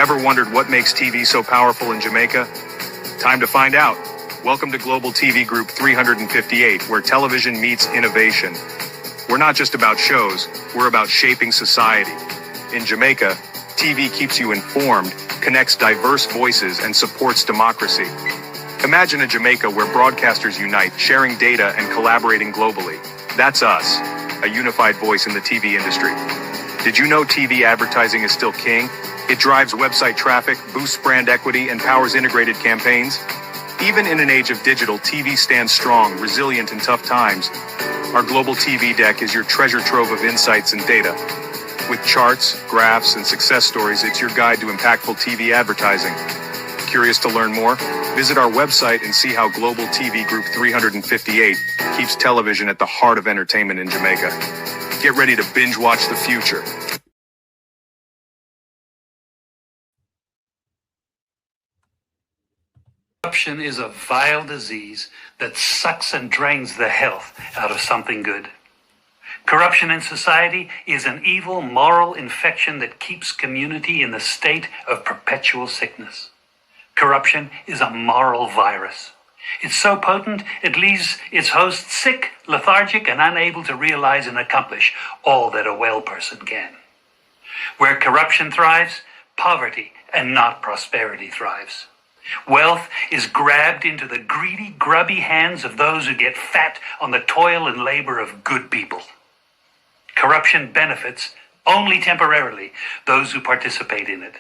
Ever wondered what makes TV so powerful in Jamaica? Time to find out. Welcome to Global TV Group 358, where television meets innovation. We're not just about shows, we're about shaping society. In Jamaica, TV keeps you informed, connects diverse voices, and supports democracy. Imagine a Jamaica where broadcasters unite, sharing data and collaborating globally. That's us, a unified voice in the TV industry. Did you know TV advertising is still king? It drives website traffic, boosts brand equity, and powers integrated campaigns. Even in an age of digital, TV stands strong, resilient in tough times. Our Global TV Deck is your treasure trove of insights and data. With charts, graphs, and success stories, it's your guide to impactful TV advertising. Curious to learn more? Visit our website and see how Global TV Group 358 keeps television at the heart of entertainment in Jamaica. Get ready to binge watch the future. Corruption is a vile disease that sucks and drains the health out of something good. Corruption in society is an evil moral infection that keeps community in a state of perpetual sickness. Corruption is a moral virus. It's so potent, it leaves its host sick, lethargic, and unable to realize and accomplish all that a well person can. Where corruption thrives, poverty and not prosperity thrives. Wealth is grabbed into the greedy, grubby hands of those who get fat on the toil and labor of good people. Corruption benefits only temporarily those who participate in it.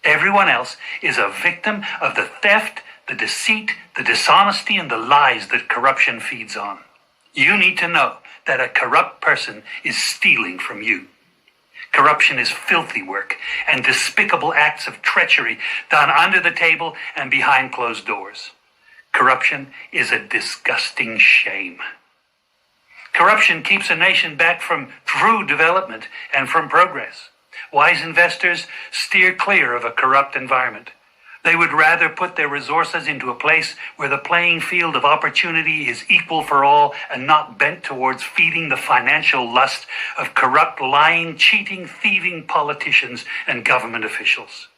Everyone else is a victim of the theft, the deceit, the dishonesty, and the lies that corruption feeds on. You need to know that a corrupt person is stealing from you. Corruption is filthy work and despicable acts of treachery done under the table and behind closed doors. Corruption is a disgusting shame. Corruption keeps a nation back from true development and from progress. Wise investors steer clear of a corrupt environment. They would rather put their resources into a place where the playing field of opportunity is equal for all and not bent towards feeding the financial lust of corrupt, lying, cheating, thieving politicians and government officials.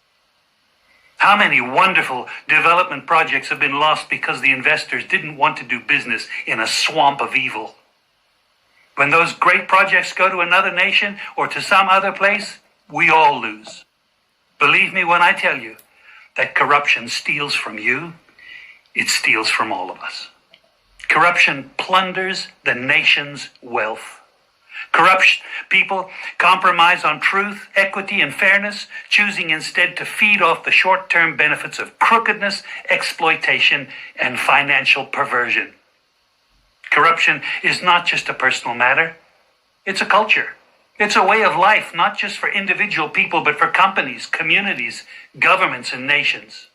How many wonderful development projects have been lost because the investors didn't want to do business in a swamp of evil? When those great projects go to another nation or to some other place, we all lose. Believe me when I tell you that corruption steals from you, it steals from all of us. Corruption plunders the nation's wealth. Corrupt people compromise on truth, equity, and fairness, choosing instead to feed off the short-term benefits of crookedness, exploitation, and financial perversion. Corruption is not just a personal matter, it's a culture. It's a way of life, not just for individual people, but for companies, communities, governments, and nations.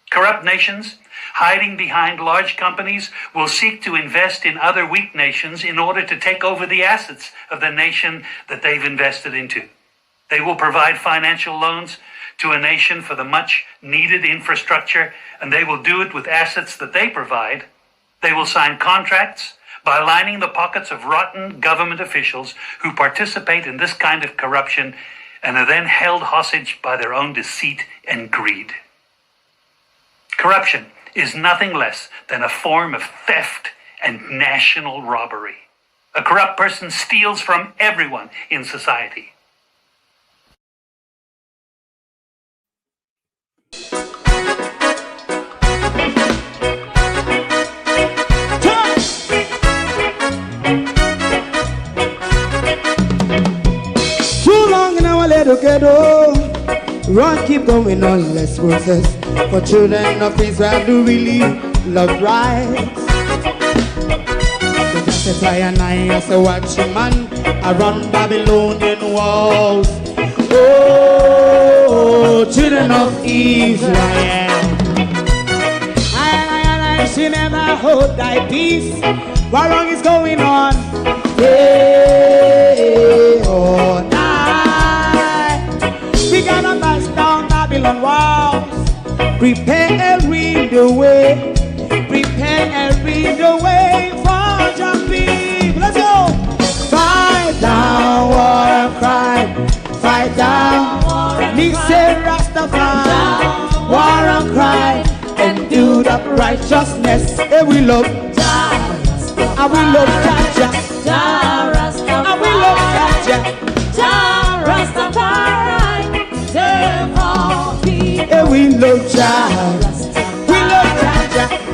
Corrupt nations, hiding behind large companies, will seek to invest in other weak nations in order to take over the assets of the nation that they've invested into. They will provide financial loans to a nation for the much-needed infrastructure, and they will do it with assets that they provide. They will sign contracts by lining the pockets of rotten government officials who participate in this kind of corruption and are then held hostage by their own deceit and greed. Corruption is nothing less than a form of theft and national robbery. A corrupt person steals from everyone in society. Ghetto, run, keep going on, less process. For children of Israel who really love rights. So just try and I say watch a man around Babylonian walls. Oh, children of Israel, I should never hold thy peace. What wrong is going on? Hey, oh, we gotta bust down Babylon walls. Prepare and read the way. Prepare and read the way for your people. Let's go. Fight down war of crime. Fight fight down. Me say Rastafari, war and cry, and do the righteousness. Hey, we love Jah, and we love Jah, and we love Jah, Rastafari, save all people. hey, we love Jah, we love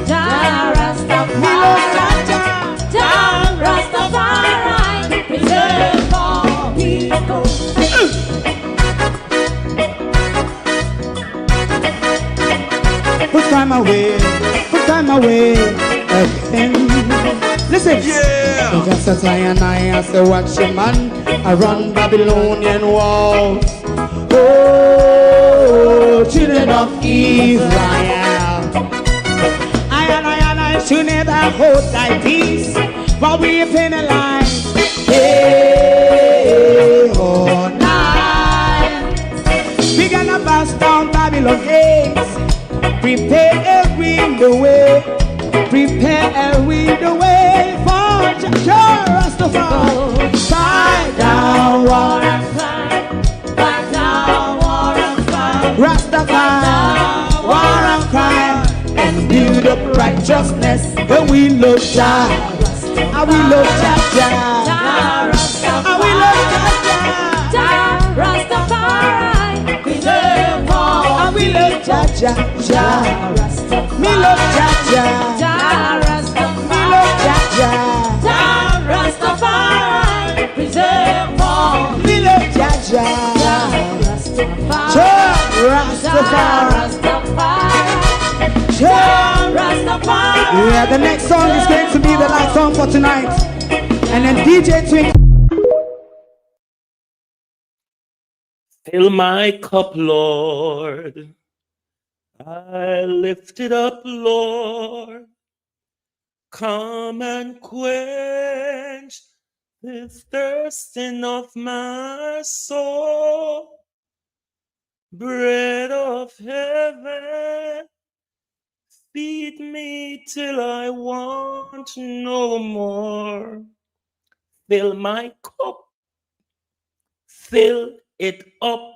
Jah, Rastafari, we love Jah. Rastafari, preserve all people. Put time away again. Listen, Yeah! just as I and I say, watch your man, I run Babylonian walls. Oh, children of Israel, I and I should never hold thy peace, but we penalize. Hey, oh, night. We gonna bust down Babylon gates. Prepare the way, prepare the way for Jah Rastafari. Fight down war and cry, Fight down war and cry, Rastafari, war and cry, and build up righteousness. And we love Jah, and we love Jah, and we love Jah, Rastafari, preserve all. and we love Jah, me love Jah, me love Jah, Rastafari, preserve all. me love Jah, Rastafari, Yeah, the next song is going to be the last song for tonight, and then DJ Twink. Fill my cup, Lord. I lift it up, Lord. Come and quench this thirsting of my soul. Bread of heaven, feed me till I want no more. Fill my cup, fill it up,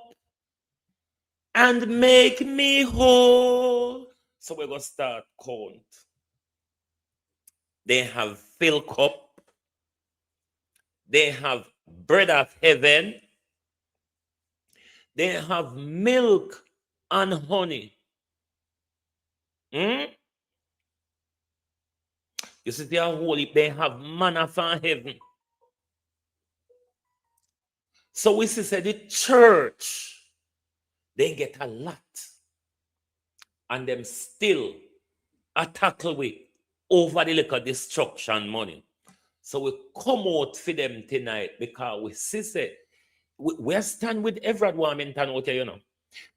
and make me whole. So we're going to start count. They have fill cup. They have bread of heaven. They have milk and honey. You see, they are holy. They have manna from heaven. So we see the church, they get a lot, and them still a tackle with over the liquor destruction money. So we come out for them tonight because we see we stand with Everald Warmington out here, you know,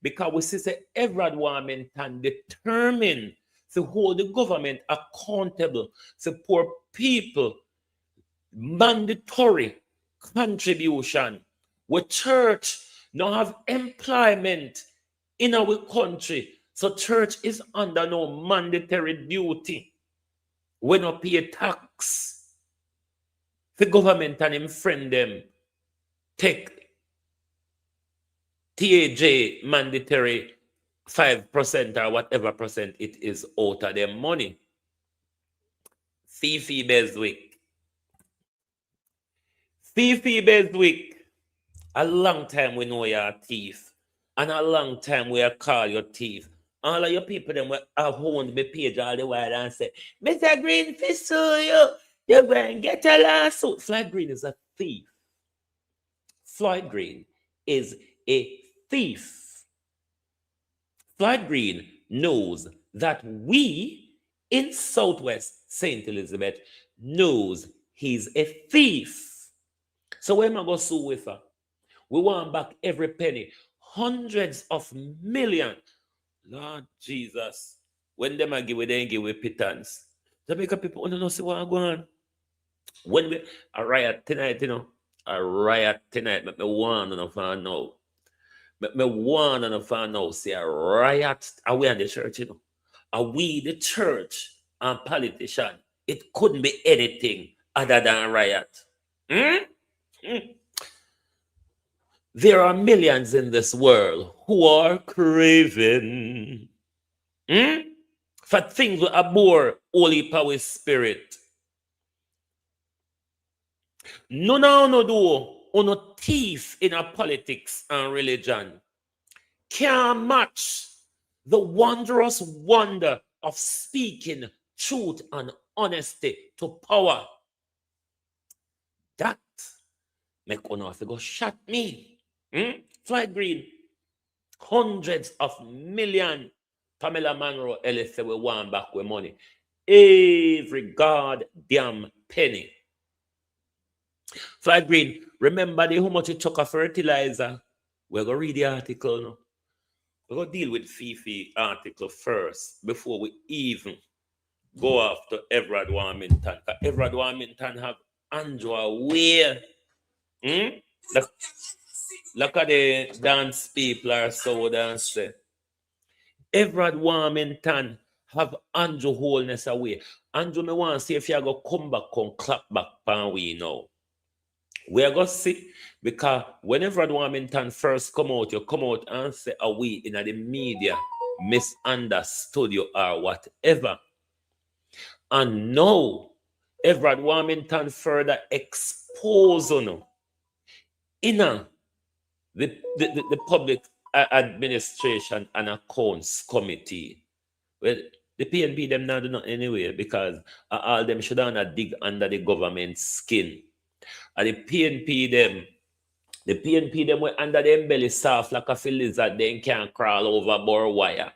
because we see Everald Warmington determined to hold the government accountable, to poor people mandatory contribution. We church now have employment in our country. So church is under no mandatory duty. We not pay tax. The government and him friend them take TAJ mandatory 5% or whatever percent it is out of their money. Fifi Beswick. Fifi Beswick. A long time we know you're a thief. And a long time we call your thief. All of your people them have owned my page all the while and say, Mr. Green, sue you. You're going to get a lawsuit. Floyd Green is a thief. Floyd Green is a thief. Floyd Green knows that we in Southwest St. Elizabeth knows he's a thief. So when I go sue with her, we want back every penny, hundreds of millions. Lord Jesus, when them I give, we then give we pittance. Jamaica people don't know see what I'm going. When we a riot tonight, you know, a riot tonight. Make me warn on the fan now. Make me warn on the fan now. See a riot. Are we in the church, you know? Are we the church and politician? It couldn't be anything other than riot. There are millions in this world who are craving for things that abhor holy power spirit. No, no, no, do no thief in a politics and religion can't match the wondrous wonder of speaking truth and honesty to power. That make one have to go shot me. Floyd Green, hundreds of million. Pamela Monroe Ellis say we want back with money. Every goddamn penny. Floyd Green, remember how much it took a fertilizer? We're going to read the article now. We're going to deal with Fifi article first before we even go after Everald Warmington. Everald Warmington have Andrew Weir. Look at the dance people are so dance. Everald Warmington have Andrew wholeness away. Andrew, me want to see if you go come back and clap back pan we now. We are going to see, because whenever Warmington first come out, you come out and say, are we in the media misunderstood you or whatever. And now, Everald Warmington further expose you in the public administration and accounts committee. Well, the PNP them not do nothing anyway, because all them should not dig under the government skin. And the PNP them were under them belly soft like a lizard, they can't crawl over barbed wire.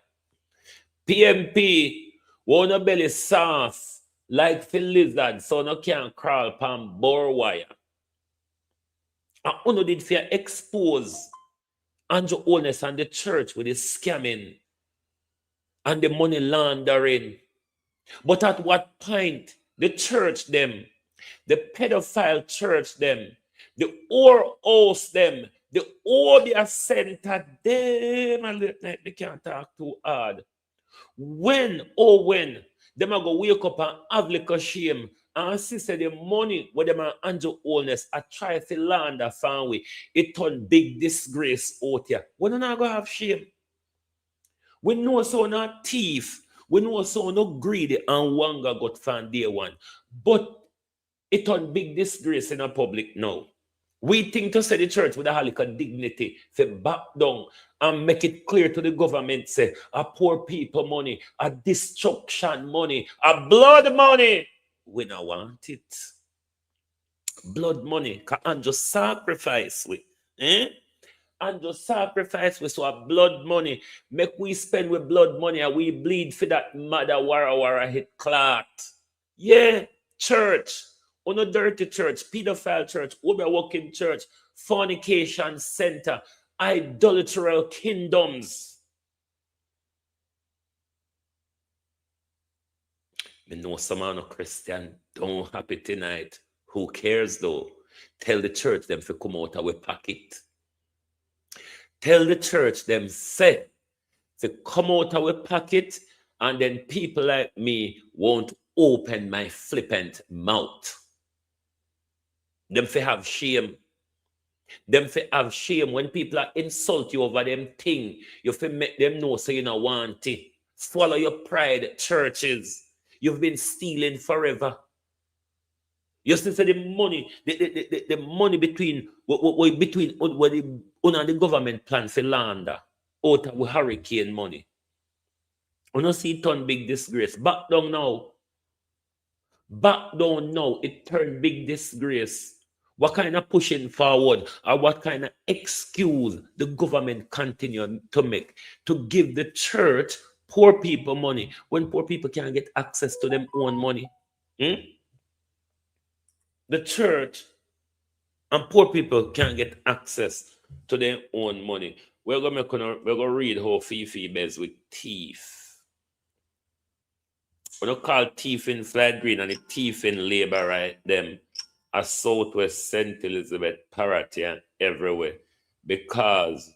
PNP wanna belly soft like a lizard, so no can't crawl upon barbed wire. And uno did fear expose Andrew Holness and the church with the scamming and the money laundering. But at what point the church them, the pedophile church them, the whorehouse them, the Obia center them, and they can't talk too hard. When them are go wake up and have little shame and see say the money where them and Andrew Holness are try to launder family, it turn big disgrace out here. We don't go have shame. We know so not thief, we know so no greedy and wanga got from day one. But it on big disgrace in the public now. We think to say the church with a halica dignity, say back down and make it clear to the government, say a poor people money, a destruction money, a blood money. We don't want it. Blood money, and just sacrifice with. And just sacrifice with so a blood money. Make we spend with blood money and we bleed for that mother wara hit clot. Yeah, church. On a dirty church, pedophile church, overworking church, fornication center, idolatrous kingdoms. Me know some man of Christian don't happy tonight. Who cares though? Tell the church them to come out of our pocket. Tell the church them say to come out of our pocket, and then people like me won't open my flippant mouth. Them fi have shame. Them fi have shame when people are insult you over them thing. You fi make them know so you don't want it. Swallow your pride, churches. You've been stealing forever. You see, the money, the money between what the government plan for launder out of hurricane money. You don't see it turn big disgrace. Back down now. Back down now. It turned big disgrace. What kind of pushing forward or what kind of excuse the government continue to make to give the church poor people money when poor people can't get access to their own money? The church and poor people can't get access to their own money. We're gonna read how Fifi bears with thief. We don't call thief in Floyd Green and the thief in Labour right them. As Southwest St. Elizabeth, Parity, and everywhere. Because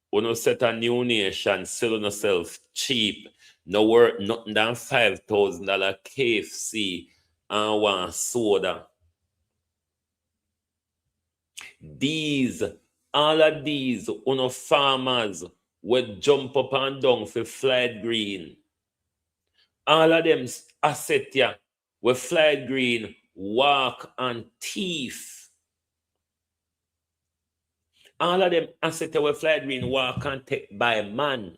when you set a new nation, selling yourself cheap, no worth nothing than $5,000 KFC and one soda. These All of these farmers would jump up and down for flight green. All of them asset here with flight green, walk and thief. All of them asset here with flight green, walk and take by man.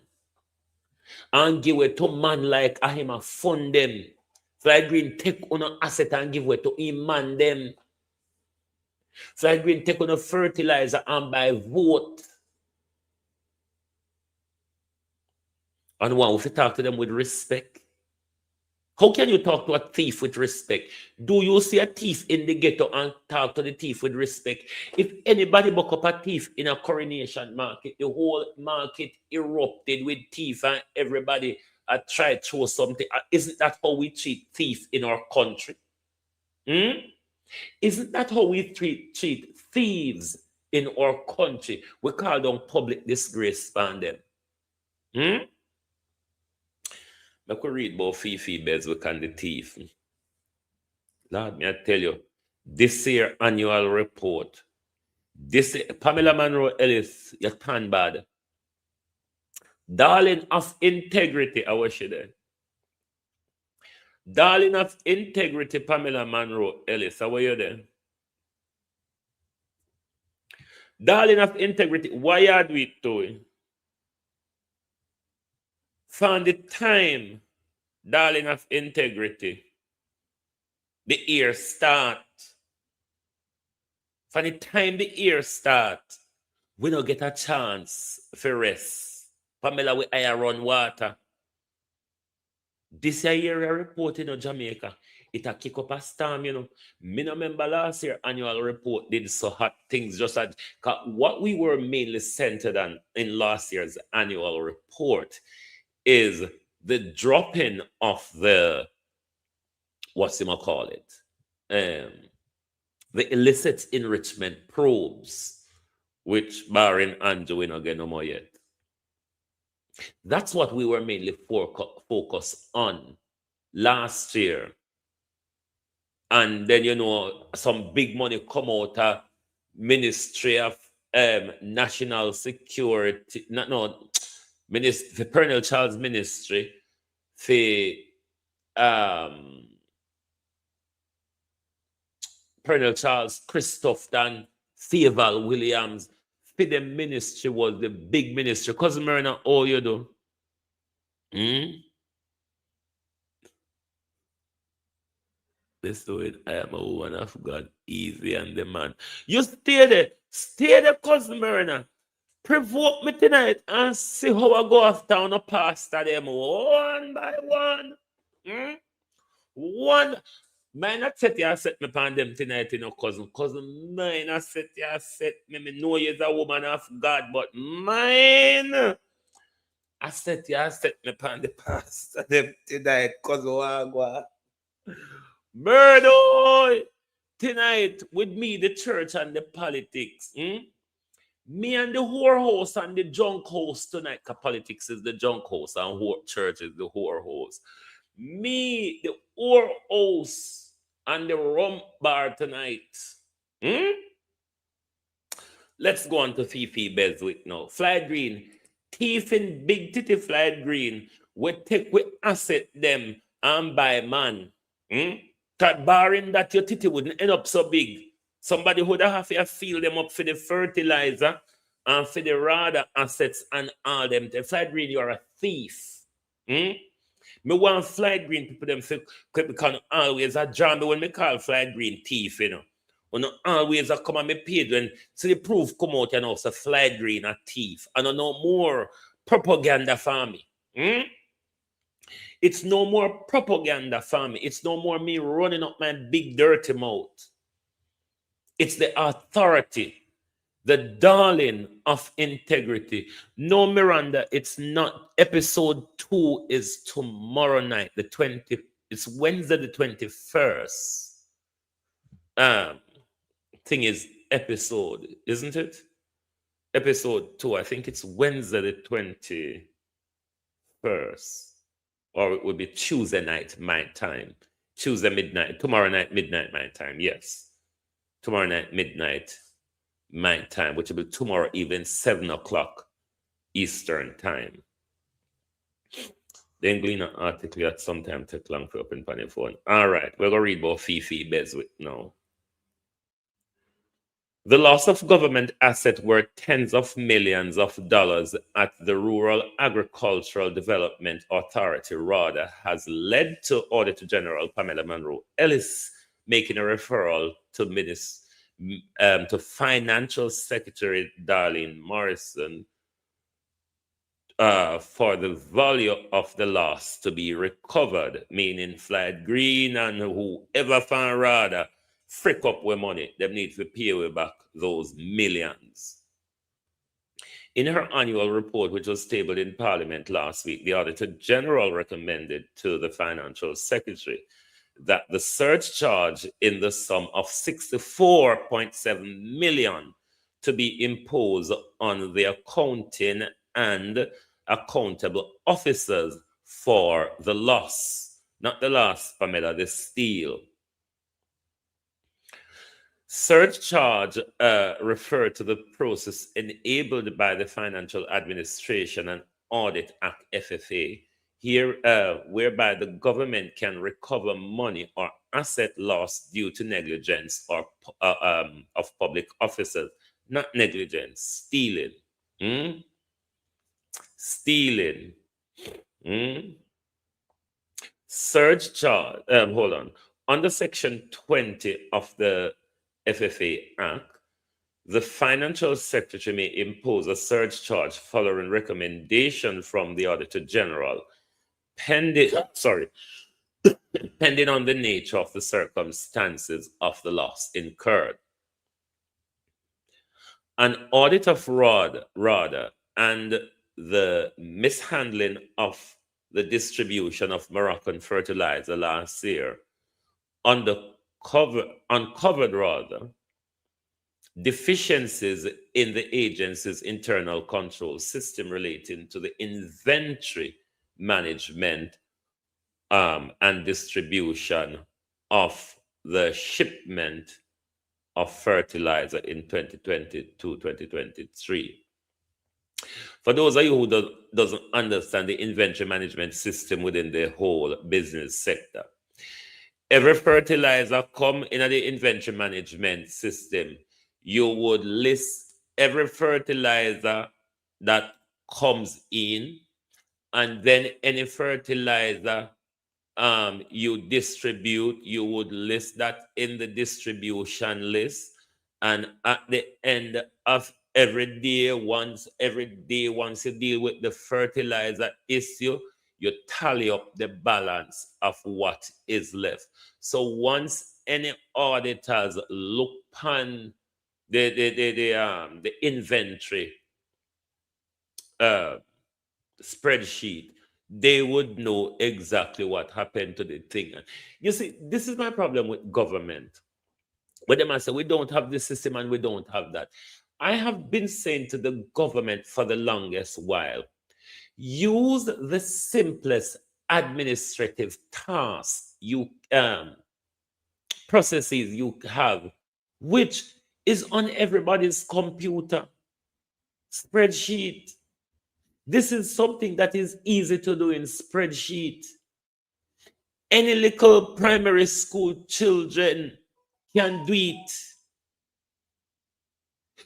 And give it to man like I him a fund them. Flight green take on an asset and give it to him man them. Flight green take on a fertilizer and buy vote. And one, if you talk to them with respect. How can you talk to a thief with respect? Do you see a thief in the ghetto and talk to the thief with respect? If anybody buck up a thief in a coronation market, the whole market erupted with thief and everybody tried to throw something. Isn't that how we treat thief in our country? Isn't that how we treat thieves in our country? We call them public disgrace on them. I could read about Fifi Beswick and the thief. Lord, me I tell you, this year annual report, this Pamela Monroe Ellis, you turn bad. Darling of integrity, I wish you there. Darling of integrity, Pamela Monroe Ellis, how are you there? Darling of integrity, why are we doing? Found the time, darling of integrity, the year start. From the time the year start, we don't get a chance for rest. Pamela, we air run water. This year, a report in Jamaica, it a kick up a storm, you know. Me no remember last year annual report did so hot things just like what we were mainly centered on in last year's annual report is the dropping of the the illicit enrichment probes, which barring Andrew we not get no more yet. That's what we were mainly focused on last year. And then, you know, some big money come out of Ministry of National Security, the Perennial Child's Ministry, for Perennial Child's Christoph and Everald Williams. For the ministry was the big ministry. Cousin Myrna, all you do. Let's do it. I am a woman of God, easy and the man. You stay there, Cousin Myrna. Provoke me tonight and see how I go after on a pastor them one by one. One. Mine not set you set me upon them tonight, you know, cousin. Cousin, mine not set you set me. Me know you're a woman of God, but mine. I set you set me upon the pastor them tonight, cousin. Murder tonight with me, the church and the politics. Me and the whorehouse and the junk house tonight, because politics is the junk house and church is the whorehouse. Me, the whorehouse and the rum bar tonight. Let's go on to Fifi Beswick now. Flight green, thief in big titty flight green, we take we asset them and buy man. Barring that your titty wouldn't end up so big. Somebody would have to fill them up for the fertilizer and for the rather assets and all them. The flight green, you are a thief. Me want flight green people them because always a jam when me call flight green thief, you know. When always a come on me page when so the proof come out, you know, so flight green a thief. And no more propaganda for me. It's no more propaganda for me. It's no more me running up my big dirty mouth. It's the authority, the darling of integrity. No, Miranda, it's not. Episode 2 is tomorrow night, the 20th. It's Wednesday, the 21st. Thing is episode, isn't it? Episode 2, I think it's Wednesday, the 21st. Or it would be Tuesday night, my time. Tuesday midnight. Tomorrow night, midnight, my time. Yes. Tomorrow night, midnight, my time, which will be tomorrow evening, 7 o'clock Eastern time. Then glean an article at some time take long for open on your phone. All right, we're going to read about Fifi Beswick now. The loss of government assets worth tens of millions of dollars at the Rural Agricultural Development Authority, RADA, has led to Auditor General Pamela Monroe Ellis making a referral to to Financial Secretary Darlene Morrison for the value of the loss to be recovered, meaning Flight Green and whoever found RADA frick up with money, they need to pay way back those millions. In her annual report, which was tabled in Parliament last week, the Auditor General recommended to the Financial Secretary that the surge charge in the sum of 64.7 million to be imposed on the accounting and accountable officers for the loss, not the loss, Pamela, the steal. Surge charge referred to the process enabled by the Financial Administration and Audit Act FFA, here whereby the government can recover money or asset loss due to negligence or of public officers, not negligence, stealing. Stealing. Surge charge. Hold on. Under Section 20 of the FFA Act, the Financial Secretary may impose a surge charge following recommendation from the Auditor General, pending on the nature of the circumstances of the loss incurred. An audit of RADA and the mishandling of the distribution of Moroccan fertilizer last year uncovered rather deficiencies in the agency's internal control system relating to the inventory management and distribution of the shipment of fertilizer in 2022-2023. For those of you who doesn't understand the inventory management system within the whole business sector, every fertilizer come in the inventory management system, you would list every fertilizer that comes in, and then any fertilizer you distribute, you would list that in the distribution list, and at the end of every day, once you deal with the fertilizer issue, you tally up the balance of what is left. So once any auditors look upon the inventory spreadsheet, they would know exactly what happened to the thing. You see, this is my problem with government. But they might say, we don't have this system and we don't have that. I have been saying to the government for the longest while, use the simplest administrative tasks processes you have, which is on everybody's computer spreadsheet. This is something that is easy to do in spreadsheet. Any little primary school children can do it.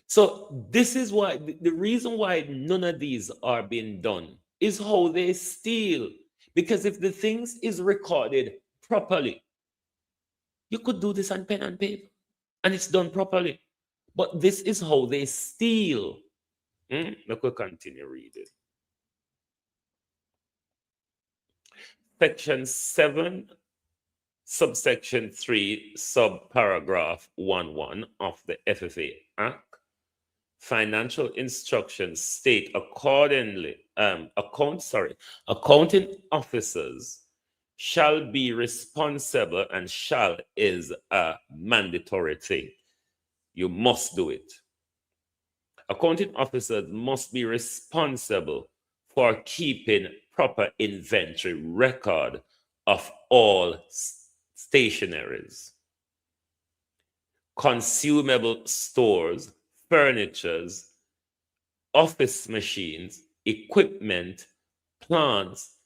So this is why the reason why none of these are being done is how they steal. Because if the things is recorded properly, you could do this on pen and paper and it's done properly. But this is how they steal. Let me continue reading. Section 7, subsection 3, subparagraph 1.1 of the FFA Act. Financial instructions state accordingly, accounting officers shall be responsible, and shall is a mandatory thing. You must do it. Accounting officers must be responsible for keeping proper inventory record of all stationaries, consumable stores, furnitures, office machines, equipment, plants,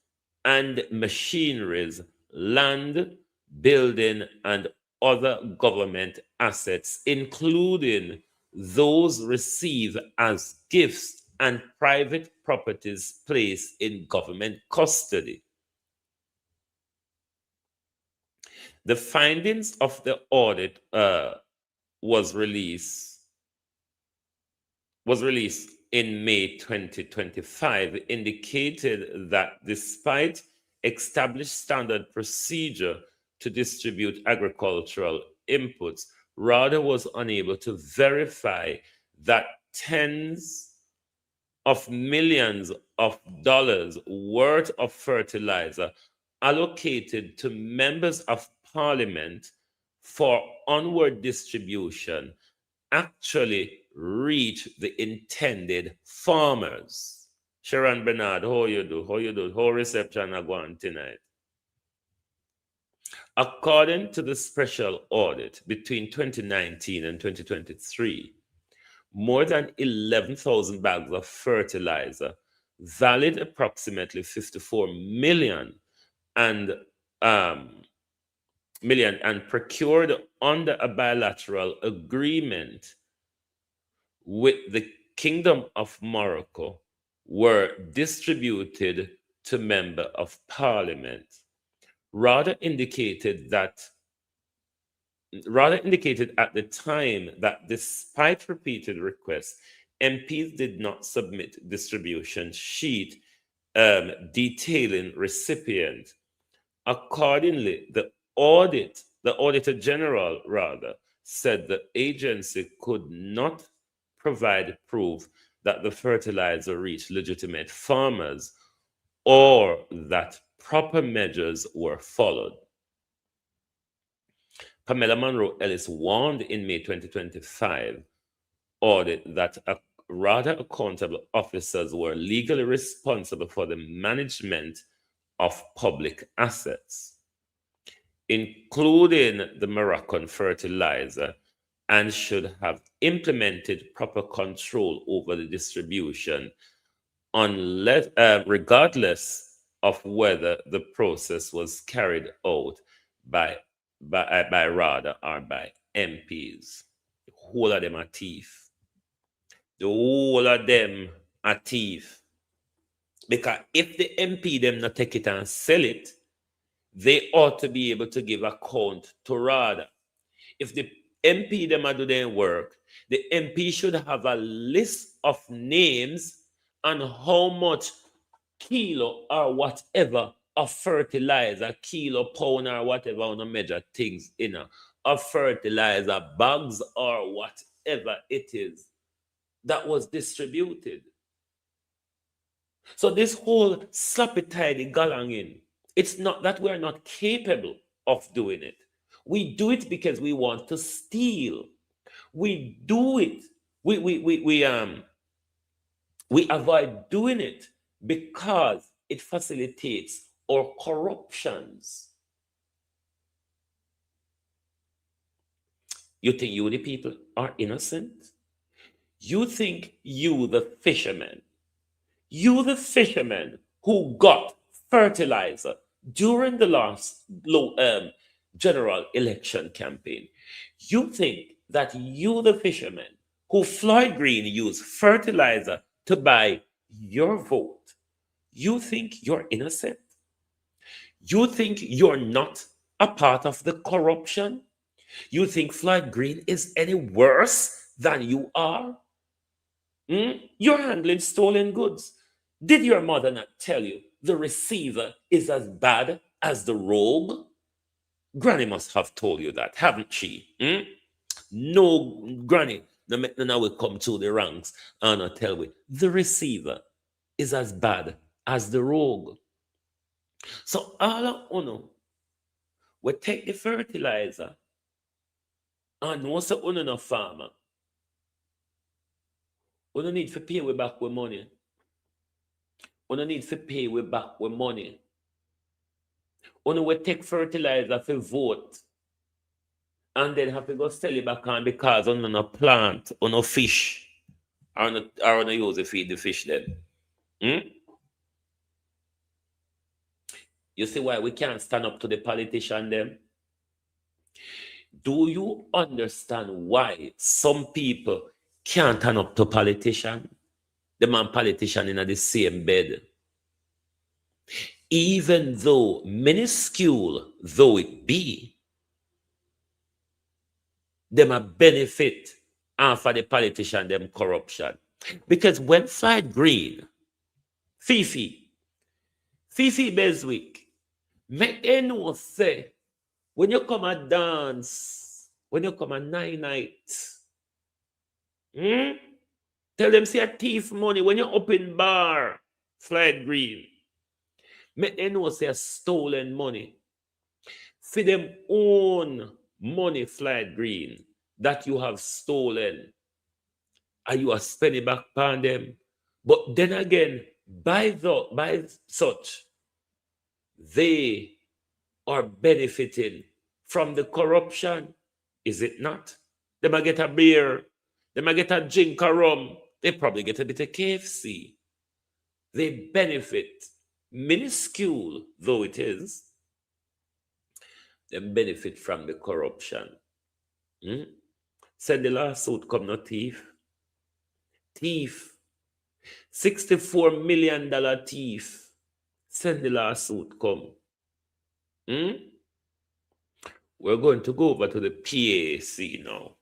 and machineries, land, building, and other government assets, including those received as gifts and private properties placed in government custody. The findings of the audit was released in May 2025 indicated that despite established standard procedure to distribute agricultural inputs, RADA was unable to verify that tens of millions of dollars worth of fertilizer allocated to members of parliament for onward distribution actually reach the intended farmers. Sharon Bernard, how you do? How you do? How reception are going tonight? According to the special audit between 2019 and 2023, more than 11,000 bags of fertilizer, valued approximately 54 million and procured under a bilateral agreement with the Kingdom of Morocco were distributed to member of parliament. RADA indicated at the time that despite repeated requests, MPs did not submit distribution sheet detailing recipient. Accordingly, the Auditor General rather said the agency could not provide proof that the fertilizer reached legitimate farmers or that proper measures were followed. Pamela Monroe Ellis warned in May 2025 audit that RADA accountable officers were legally responsible for the management of public assets, including the Moroccan fertilizer, and should have implemented proper control over the distribution, regardless of whether the process was carried out by RADA or by MPs. The whole of them are thief. The whole of them are thief. Because if the MP them not take it and sell it, they ought to be able to give account to RADA. If the MP them are do their work, the MP should have a list of names and how much kilo or whatever of fertilizer, kilo, pound, or whatever on a measure things in of fertilizer, bags, or whatever it is that was distributed. So this whole sloppy tidy galanging, it's not that we're not capable of doing it. We do it because we want to steal. We do it. We avoid doing it because it facilitates our corruptions. You think you, the people, are innocent? You think you, the fishermen, who got fertilizer during the last general election campaign, you think that you, the fishermen, who Floyd Green used fertilizer to buy your vote, you think you're innocent? You think you're not a part of the corruption? You think Floyd Green is any worse than you are? You're handling stolen goods. Did your mother not tell you the receiver is as bad as the rogue? Granny must have told you that, haven't she? No, Granny, now will come to the ranks and I'll tell you the receiver is as bad as the rogue. So all of uno, we take the fertilizer and once uno no farmer, uno need to pay we back with money. Uno need to pay we back with money. Uno will take fertilizer for vote. and then have to go sell it back on because on no plant, on no fish, or no use to feed the fish then. Hmm? You see why we can't stand up to the politician them? Do you understand why some people can't turn up to politician? The man politician in the same bed. Even though minuscule though it be, them a benefit for the politician them corruption. Because when Fried Green, Fifi Beswick, make anyone say, when you come and dance, when you come and night, tell them say a thief money when you open bar, Fried Green. Make them know say a stolen money. For them own money, Fried Green, that you have stolen. And you are spending back upon them. But then again, by such, they are benefiting from the corruption, is it not? They might get a beer, they might get a drink of rum, they probably get a bit of KFC. They benefit, minuscule though it is, they benefit from the corruption. Send the lawsuit come no thief. Thief. $64 million thief. Send the lawsuit come. We're going to go over to the PAC now.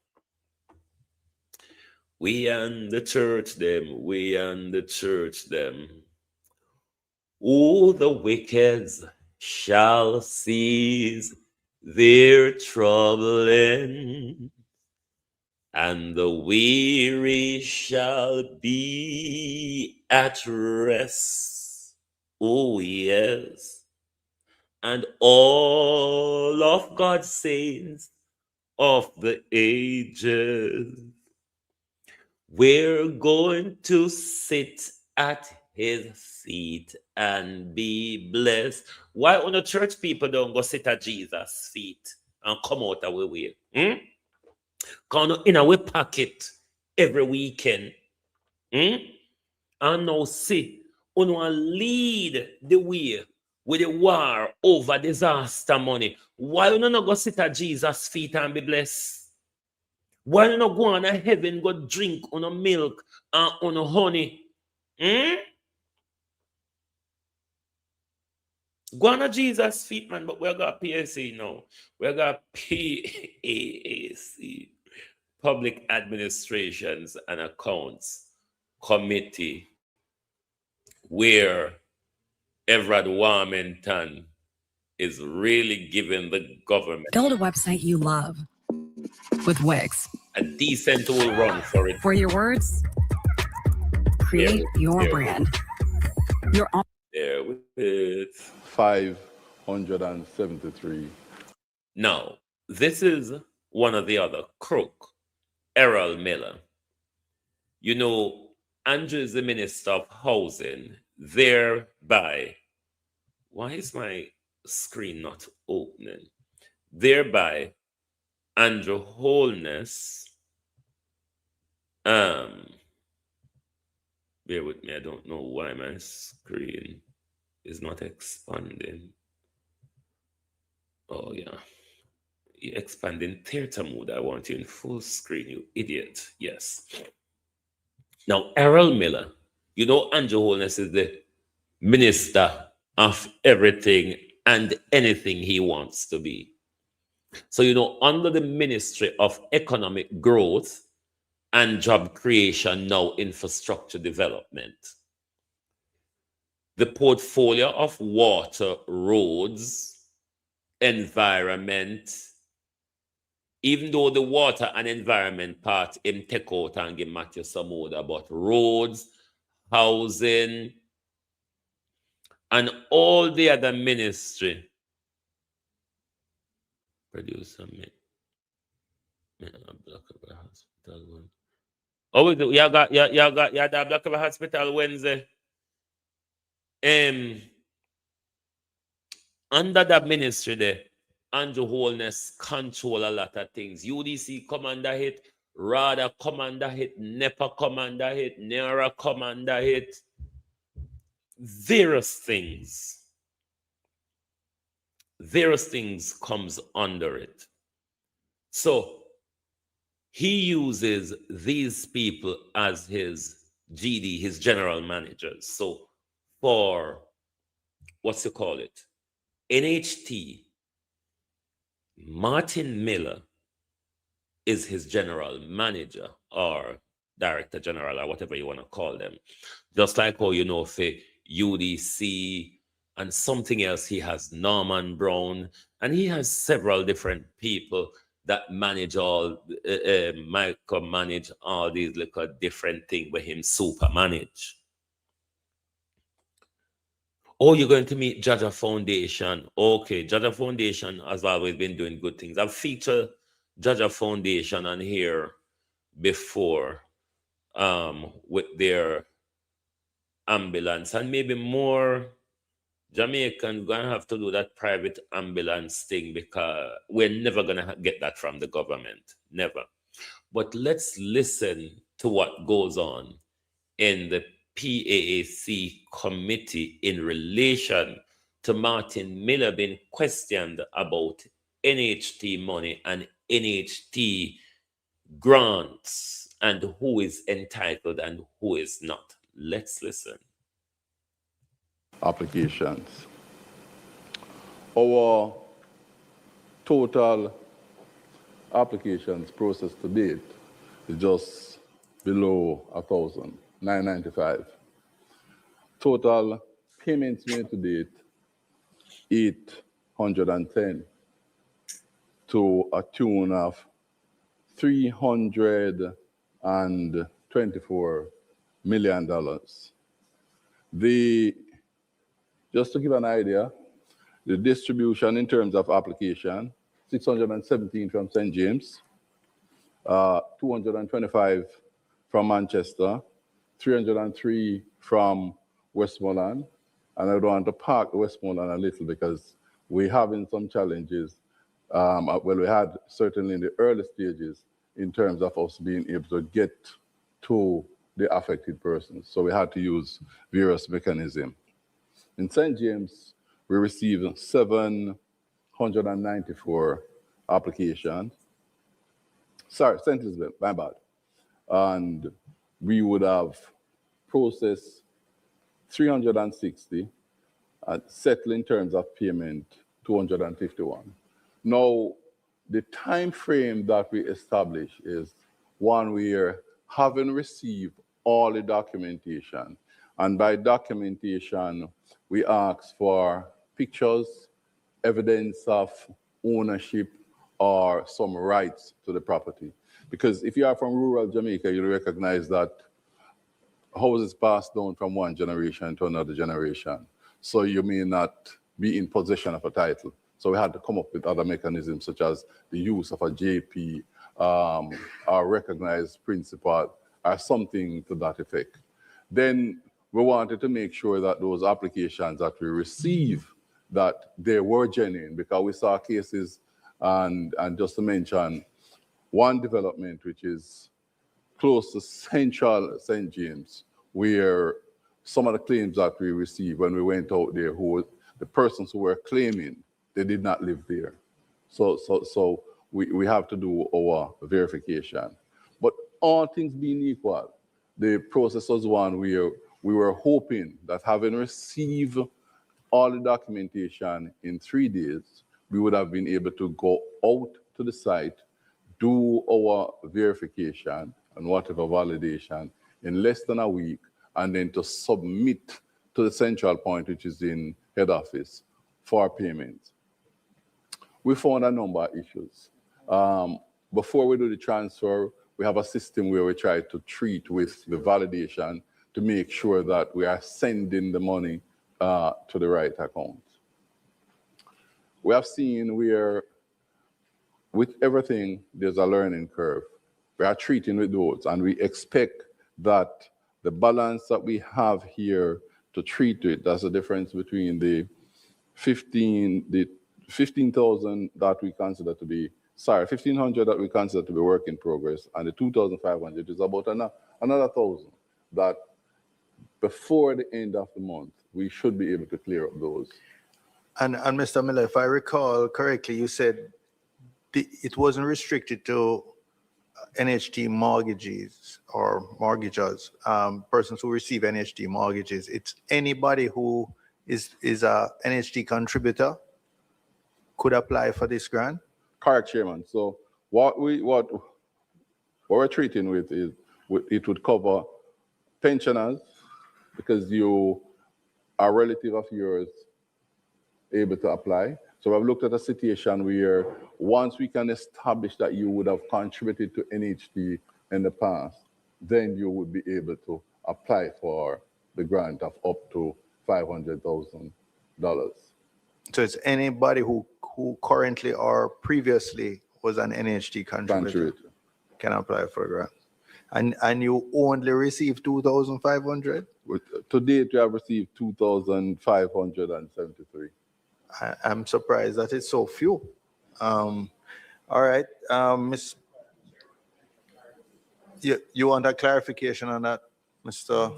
We and the church them, we and the church them. Oh, the wicked shall cease their troubling, and the weary shall be at rest. Oh, yes. And all of God's saints of the ages, we're going to sit at his feet and be blessed. Why on the church people don't go sit at Jesus' feet and come out our way? Come in our pocket every weekend. And now see, on lead the way with the war over disaster money. Why you not go sit at Jesus' feet and be blessed? Why you not go on a heaven, go drink on a milk and on a honey? Go on a Jesus' feet, man, but we got PAC now. We got PAC, Public Administrations and Accounts Committee, where Everald Warmington is really giving the government Build a website you love with Wix. a decent will run for it. For your words, create your brand. Your own. There with it. 573. Now, this is one of the other crook, Errol Miller. You know, Andrew is the Minister of Housing, thereby, why is my screen not opening? Thereby, Andrew Holness, bear with me, I don't know why my screen is not expanding. Oh yeah, you're expanding theater mode. I want you in full screen, you idiot. Yes. Now, Errol Miller, you know Andrew Holness is the minister of everything and anything he wants to be. So, you know, under the Ministry of Economic Growth and Job Creation, now Infrastructure Development, the portfolio of water, roads, environment, even though the water and environment part him take out and give Matthew some order, but roads, housing, and all the other ministry. Producer, hospital one. Oh, you got that Black River Hospital Wednesday. Under that ministry there, Andrew Holness control a lot of things. UDC commander hit, RADA commander hit, NEPA commander hit, NERA commander hit. Various things comes under it. So he uses these people as his GD, his general managers. So for what's you call it, NHT, Martin Miller is his general manager or director general or whatever you want to call them. Just like how you know for UDC and something else, he has Norman Brown, and he has several different people that manage all, micromanage all these little different things with him super manage. Oh, you're going to meet Jaja Foundation. Okay, Jaja Foundation has always been doing good things. I've featured Jaja Foundation on here before with their ambulance, and maybe more Jamaican gonna have to do that private ambulance thing because we're never gonna get that from the government, never. But let's listen to what goes on in the PAAC committee in relation to Martin Miller being questioned about NHT money and NHT grants and who is entitled and who is not. Let's listen. Applications. Our total applications processed to date is just below 1,000, 995. Total payments made to date, 810, to a tune of $324 million. Just to give an idea, the distribution in terms of application, 617 from St. James, 225 from Manchester, 303 from Westmoreland, and I don't want to park Westmoreland a little because we're having some challenges. Well, we had certainly in the early stages in terms of us being able to get to the affected persons. So we had to use various mechanisms. In St. James, we received 794 applications. Sorry, St. Elizabeth, my bad. And we would have processed 360, settled in terms of payment 251. Now, the time frame that we establish is one where having received all the documentation, and by documentation, we ask for pictures, evidence of ownership, or some rights to the property. Because if you are from rural Jamaica, you'll recognize that houses pass down from one generation to another generation. So you may not be in possession of a title. So we had to come up with other mechanisms such as the use of a JP, or recognized principal, or something to that effect. Then we wanted to make sure that those applications that we receive, that they were genuine, because we saw cases, and just to mention one development which is close to central St. James, where some of the claims that we received when we went out there, the persons who were claiming, they did not live there. So we have to do our verification. But all things being equal, the process was one where we were hoping that having received all the documentation in 3 days, we would have been able to go out to the site, do our verification and whatever validation in less than a week, and then to submit to the central point, which is in head office, for payment. We found a number of issues. Before we do the transfer, we have a system where we try to treat with the validation to make sure that we are sending the money to the right account. We have seen where with everything, there's a learning curve. We are treating with those, and we expect that the balance that we have here to treat it, that's the difference between the 15,000 that we consider to be, 1,500 that we consider to be work in progress, and the 2,500 is about another 1,000 that before the end of the month, we should be able to clear up those. And Mr. Miller, if I recall correctly, you said it wasn't restricted to NHT mortgages or mortgagors, persons who receive NHT mortgages. It's anybody who is a NHT contributor could apply for this grant? Correct, Chairman. So what we're treating with is it would cover pensioners because you are a relative of yours able to apply. So I've looked at a situation where once we can establish that you would have contributed to NHT in the past, then you would be able to apply for the grant of up to $500,000. So it's anybody who currently or previously was an NHT contributor can apply for a grant. And you only received 2,500? To date, we have received 2,573. I'm surprised that it's so few. All right, Miss, you want a clarification on that, Mr.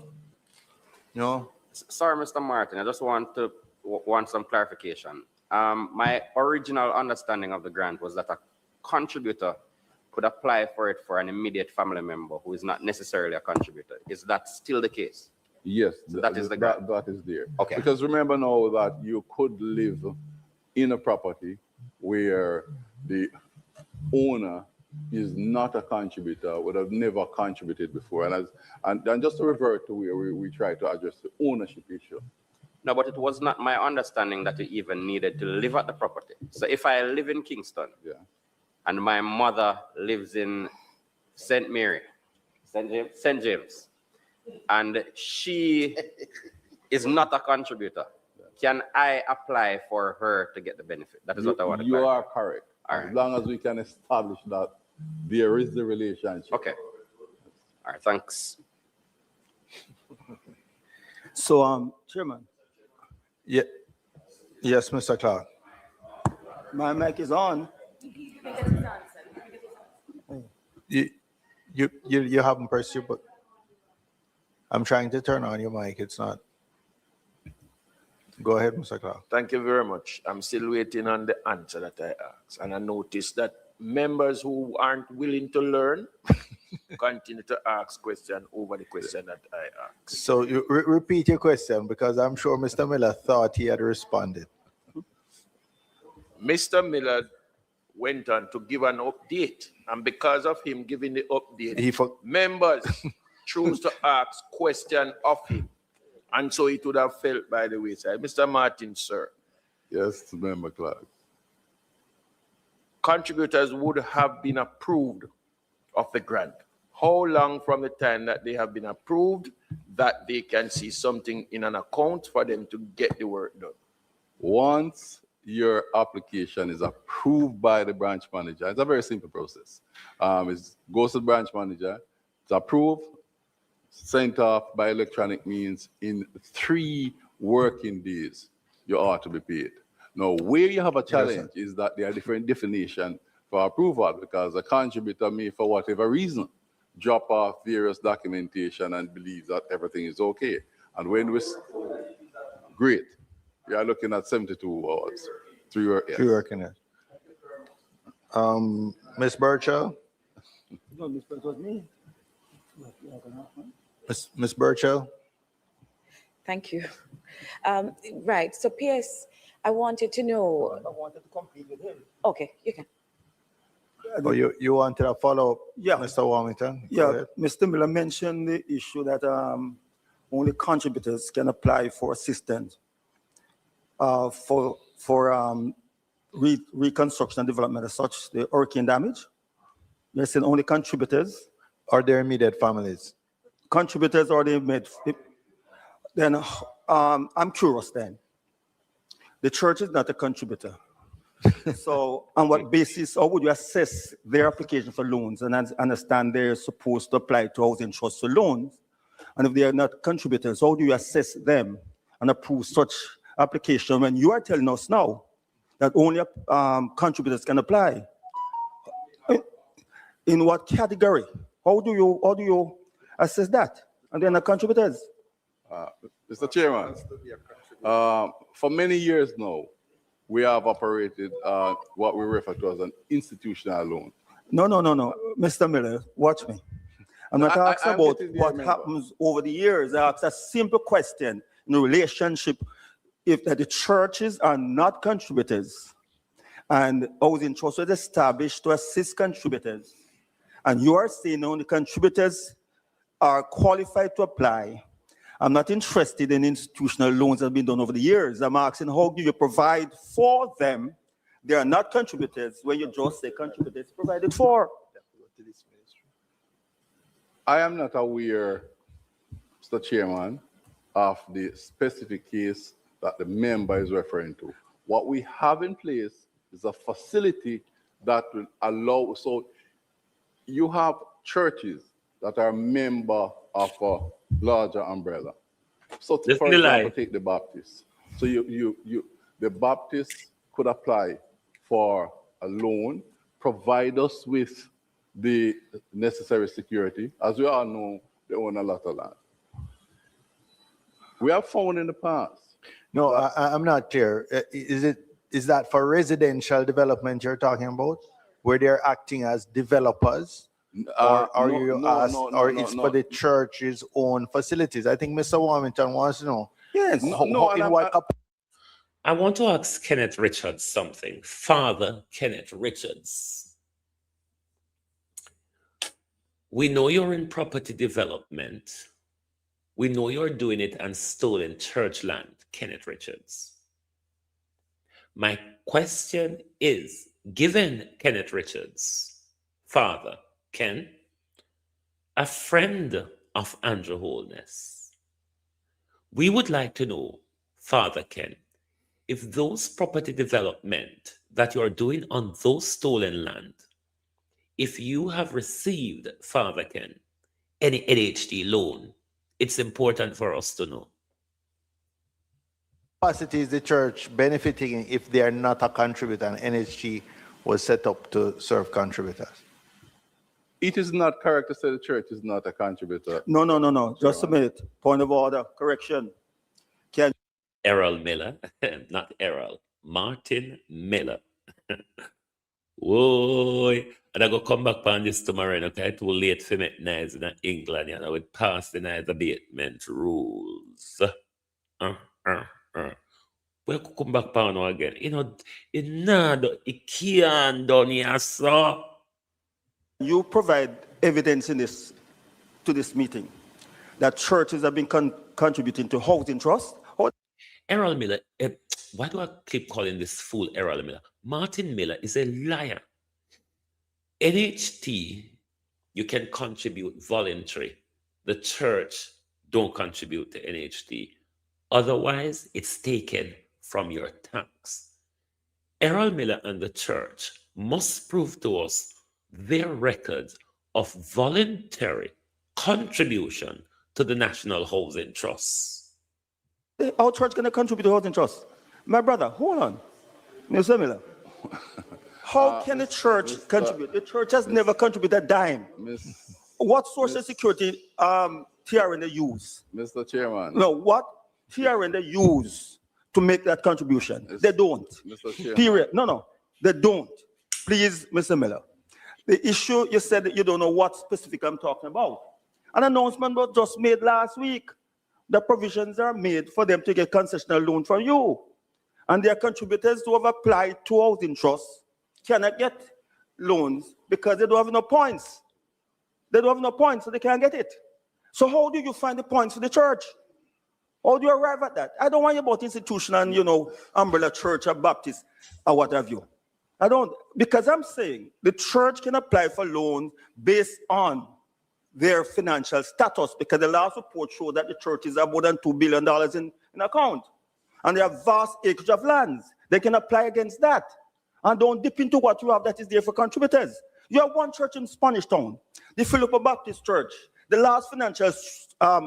No? Sorry, Mr. Martin, I just want some clarification. My original understanding of the grant was that a contributor could apply for it for an immediate family member who is not necessarily a contributor. Is that still the case? Yes, so that is the grant. That is there. Okay. Because remember now that you could live in a property where the owner is not a contributor, would have never contributed before. And just to revert to where we try to address the ownership issue. No, but it was not my understanding that you even needed to live at the property. So if I live in Kingston, and my mother lives in St. James, and she is not a contributor, can I apply for her to get the benefit? That is what I want to clarify. You are correct. As long as we can establish that there is the relationship. Okay. All right, thanks. So, Chairman. Yeah. Yes, Mr. Clark. My mic is on. You haven't pressed your button. I'm trying to turn on your mic. It's not. Go ahead, Mr. Clark. Thank you very much. I'm still waiting on the answer that I asked. And I noticed that members who aren't willing to learn continue to ask questions over the question that I asked. So you repeat your question because I'm sure Mr. Miller thought he had responded. Mr. Miller went on to give an update. And because of him giving the update, members choose to ask questions of him. And so it would have felt by the wayside. Mr. Martin, sir. Yes, Member Clark. Contributors would have been approved of the grant. How long from the time that they have been approved that they can see something in an account for them to get the work done? Once your application is approved by the branch manager, it's a very simple process. It goes to the branch manager, it's approved, sent off by electronic means. In 3 working days, you ought to be paid. Now, where you have a challenge is that there are different definitions for approval because a contributor may, for whatever reason, drop off various documentation and believe that everything is okay. And when we, great, we are looking at 72 hours, 3 working days. 3 working days. Ms. Burchell? No, Ms. Burchell, me. Ms. Burchell? Thank you. Right, so PS, I wanted to know. I wanted to complete with him. Okay, you can. Oh, you wanted a follow-up, Yeah. Mr. Warmington? Yeah, Mr. Miller mentioned the issue that only contributors can apply for assistance for reconstruction and development as such, the hurricane damage. You're saying only contributors? Or their immediate families? Contributors or the immediate. Then I'm curious then. The church is not a contributor. So on what basis, how would you assess their application for loans and understand they're supposed to apply to housing trust for loans? And if they are not contributors, how do you assess them and approve such application when you are telling us now that only contributors can apply. In what category? How do you assess that? And then the contributors. Mr. Chairman, for many years now, we have operated what we refer to as an institutional loan. No. Mr. Miller, watch me. I'm not asking about what happens over the years. I asked a simple question in a relationship. If the churches are not contributors, and housing trust was established to assist contributors, and you are saying only contributors are qualified to apply, I'm not interested in institutional loans that have been done over the years. I'm asking how do you provide for them? They are not contributors when you just say contributors provided for. I am not aware, Mr. Chairman, of the specific case that the member is referring to. What we have in place is a facility that will allow, so you have churches that are member of a larger umbrella. So for example, take the Baptists. So the Baptists could apply for a loan, provide us with the necessary security. As we all know, they own a lot of land. We have found in the past. No, I'm not clear. Is that for residential development you're talking about, where they're acting as developers? Or it's for the church's own facilities? I think Mr. Warmington wants to know. Yes. I want to ask Kenneth Richards something. Father Kenneth Richards. We know you're in property development. We know you're doing it on stolen church land, Kenneth Richards. My question is, given Kenneth Richards, Father Ken, a friend of Andrew Holness, we would like to know, Father Ken, if those property development that you're doing on those stolen land, if you have received, Father Ken, any NHD loan, it's important for us to know. Capacity is the church benefiting if they are not a contributor, and NHG was set up to serve contributors? It is not correct to say the church is not a contributor. No. Just a minute. Point of order. Correction. Everald Miller, not Everald. Martin Miller. Whoa. And I go come back on this tomorrow, okay? Too late for me nice in England, you know, with pass the nice abatement rules. We could come back on again. You know, it can't done here, sir. You provide evidence in this to this meeting that churches have been contributing to housing trust. Everald Miller, why do I keep calling this fool Everald Miller? Martin Miller is a liar. NHT, you can contribute voluntary. The church don't contribute to NHT. Otherwise, it's taken from your tax. Everald Miller and the church must prove to us their records of voluntary contribution to the National Housing Trust. Our church going to contribute to housing trust. My brother, hold on. Mr. Miller. How can the church contribute? The church has never contributed a dime. What social security TRN they use? Mr. Chairman. No, what TRN they use to make that contribution? They don't. Mr. Chairman. Period. No, they don't. Please, Mr. Miller. The issue, you said that you don't know what specific I'm talking about. An announcement was just made last week. The provisions are made for them to get concessional loan from you. And their contributors who have applied to housing trust cannot get loans because they don't have enough points. They don't have enough points, so they can't get it. So how do you find the points for the church? How do you arrive at that? I don't want you about institutional, umbrella church or Baptist or what have you. I don't, because I'm saying the church can apply for loans based on their financial status, because the last report showed that the churches have more than $2 billion in account. And they have vast acreage of lands. They can apply against that. And don't dip into what you have that is there for contributors. You have one church in Spanish Town, the Philippa Baptist Church. The last financial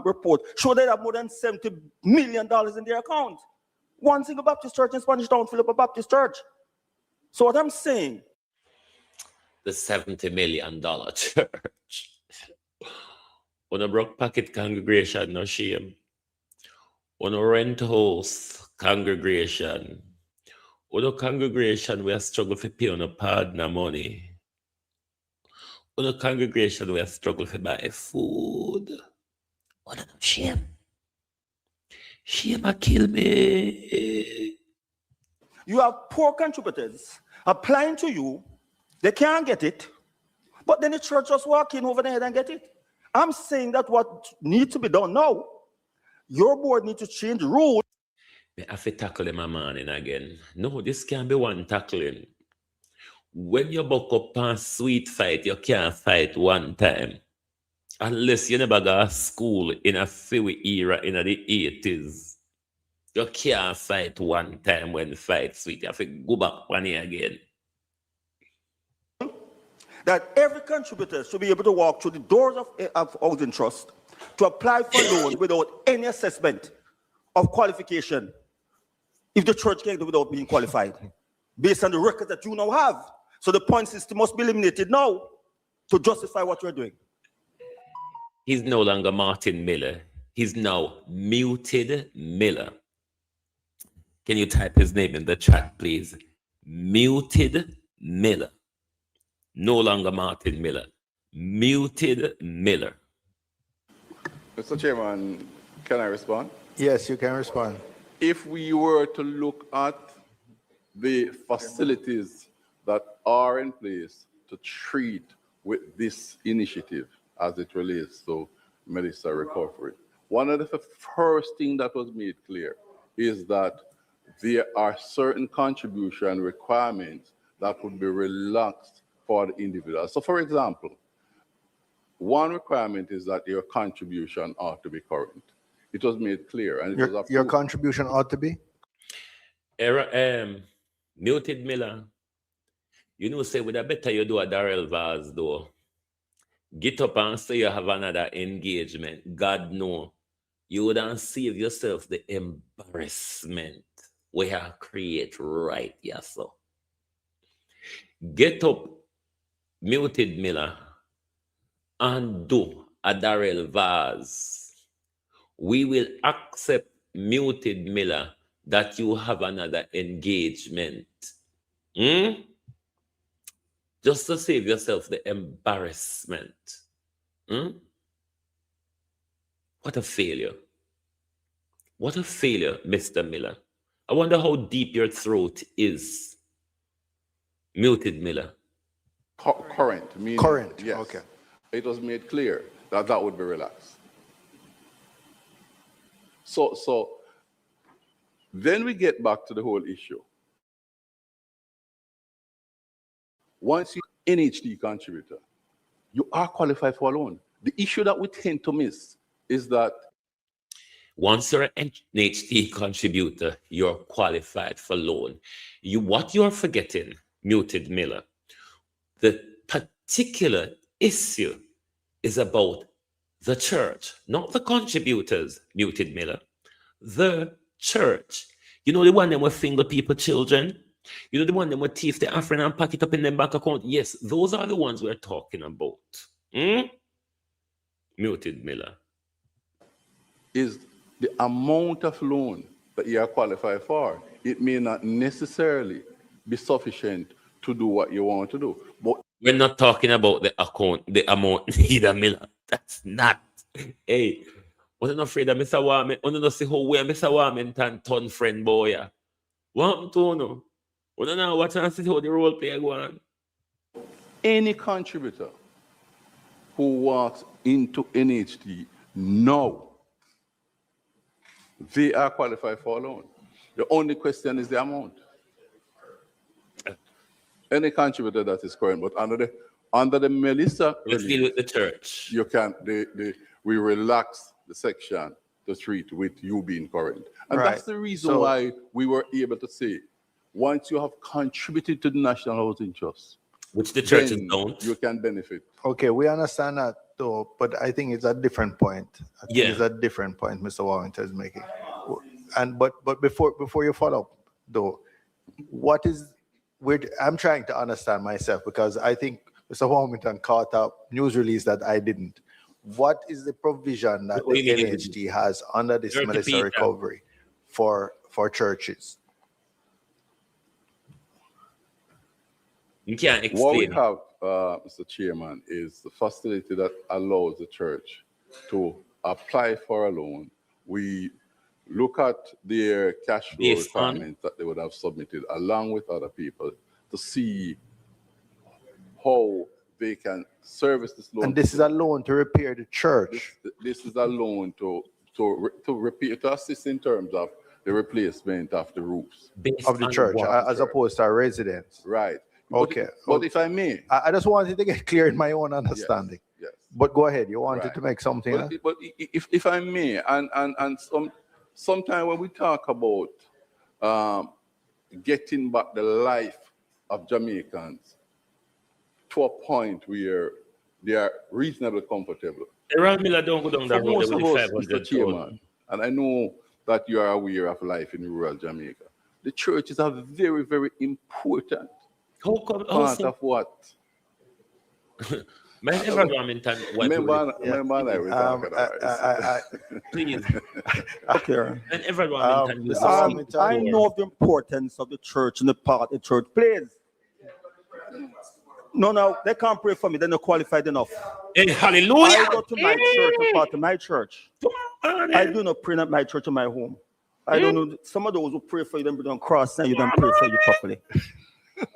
report showed they have more than $70 million in their account. One single Baptist church in Spanish Town, Philippa Baptist Church. So what I'm saying, the $70 million church. On a broke pocket congregation, no shame. On a rent house congregation. On a congregation where struggle to pay on a partner money. On a congregation where struggle to buy food. On a shame. Shame a kill me. you have poor contributors applying to you, they can't get it, but then the church just walk in over the head and get it. I'm saying that what needs to be done now, your board needs to change the rules. I have to tackle him a morning again. No, this can't be one tackling. When you buck up and sweet fight, you can't fight one time. Unless you never go to school in a few era in the 80s. You can't fight one time when fight sweet. You have to go back one year again. That every contributor should be able to walk through the doors of Housing Trust to apply for loan without any assessment of qualification if the church can do without being qualified, based on the record that you now have. So the point system must be eliminated now to justify what you're doing. He's no longer Martin Miller. He's now Muted Miller. Can you type his name in the chat, please? Muted Miller. No longer Martin Miller. Muted Miller. Mr. Chairman, can I respond? Yes, you can respond. If we were to look at the facilities that are in place to treat with this initiative as it relates to Melissa recovery, one of the first things that was made clear is that there are certain contribution requirements that would be relaxed for the individual. So for example, one requirement is that your contribution ought to be current. It was made clear, and it was approved. Your contribution ought to be? Muted Miller. You know, say with a better you do a Darrell Vaz though. Get up and say you have another engagement. God know. You wouldn't save yourself the embarrassment we have create right here, so. Get up, Muted Miller, and do a Darrell Vaz. We will accept, Muted Miller, that you have another engagement. Just to save yourself the embarrassment. What a failure. What a failure, Mr. Miller. I wonder how deep your throat is. Muted Miller. Current, meaning, Current, yes. okay. It was made clear that that would be relaxed. So then we get back to the whole issue. Once you're an NHD contributor, you are qualified for a loan. The issue that we tend to miss is that once you're an NHD contributor, you're qualified for loan. What you're forgetting, Muted Miller, the particular issue is about the church, not the contributors, Muted Miller. The church. You know the one that will finger people children? You know the one that will thief the offering and pack it up in their bank account? Yes, those are the ones we're talking about. Muted Miller. is the amount of loan that you are qualified for. It may not necessarily be sufficient to do what you want to do. But we're not talking about the amount neither, Miller. That's not. Hey, wasn't afraid of Mr. Warmington. I don't see how where Mr. Warmington turn friend boy. What happened to you? I don't know what and see how the role play go on. Any contributor who walks into NHD now, they are qualified for a loan. The only question is the amount. Any contributor that is current, but under the Melissa, let's deal with the church. You can't. We relax the section to treat with you being current, and right. That's the reason why we were able to say, once you have contributed to the National Housing Trust, which the churches don't, you can benefit. Okay, we understand that though, but I think it's a different point. It's a different point Mr. Warmington is making. And but before you follow up though, what is I'm trying to understand myself because I think Mr. Warmington caught a news release that I didn't. What is the provision that the NHT has under this Melissa recovery for churches? You can't explain. What we have, Mr. Chairman, is the facility that allows the church to apply for a loan. We look at their cash flow requirements that they would have submitted along with other people to see how they can service this loan. And this is a loan to repair the church. This is a loan to repair, to assist in terms of the replacement of the roofs of the church, as opposed to a residence. Right. Okay. But if I may, I just wanted to get clear in my own understanding. Yes. But go ahead. You wanted to make something. But if I may, and sometimes when we talk about getting back the life of Jamaicans to a point where they are reasonably comfortable. Everald Miller don't go down that road with the 500 Chairman, and I know that you are aware of life in rural Jamaica. The churches are very, very important part of what? Man, Everald Warmington. Remember, please. Okay. And Everald Warmington. I know of the importance of the church and the part of the church. Please. No, they can't pray for me. They're not qualified enough. Hey, hallelujah. I go to my church, a part of my church. I do not pray at my church or my home. I don't know. Some of those who pray for you, then don't cross and you don't pray for you properly.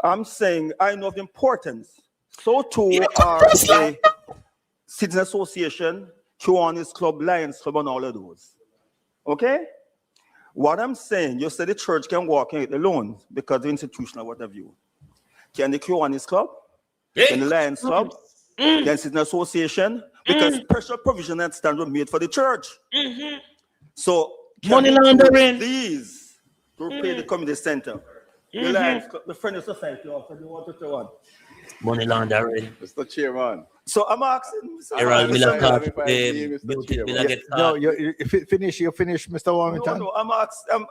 I'm saying I know of the importance. So too are the Citizen Association, Kiwanis Club, Lions Club, and all of those. Okay? What I'm saying, you said the church can walk in the loans because the institutional whatever you. Can the Kiwanis Club? Can the Lions Club? Can Citizen Association? Because special provision and stand were made for the church. So money laundering. These to pay the community center. The Lions Club, the Friendly Society also, they want to throw on. Money laundering. Mr. Chairman. So I'm asking. Everald Miller No, you finish, Mr. Warmington. No, I'm asking.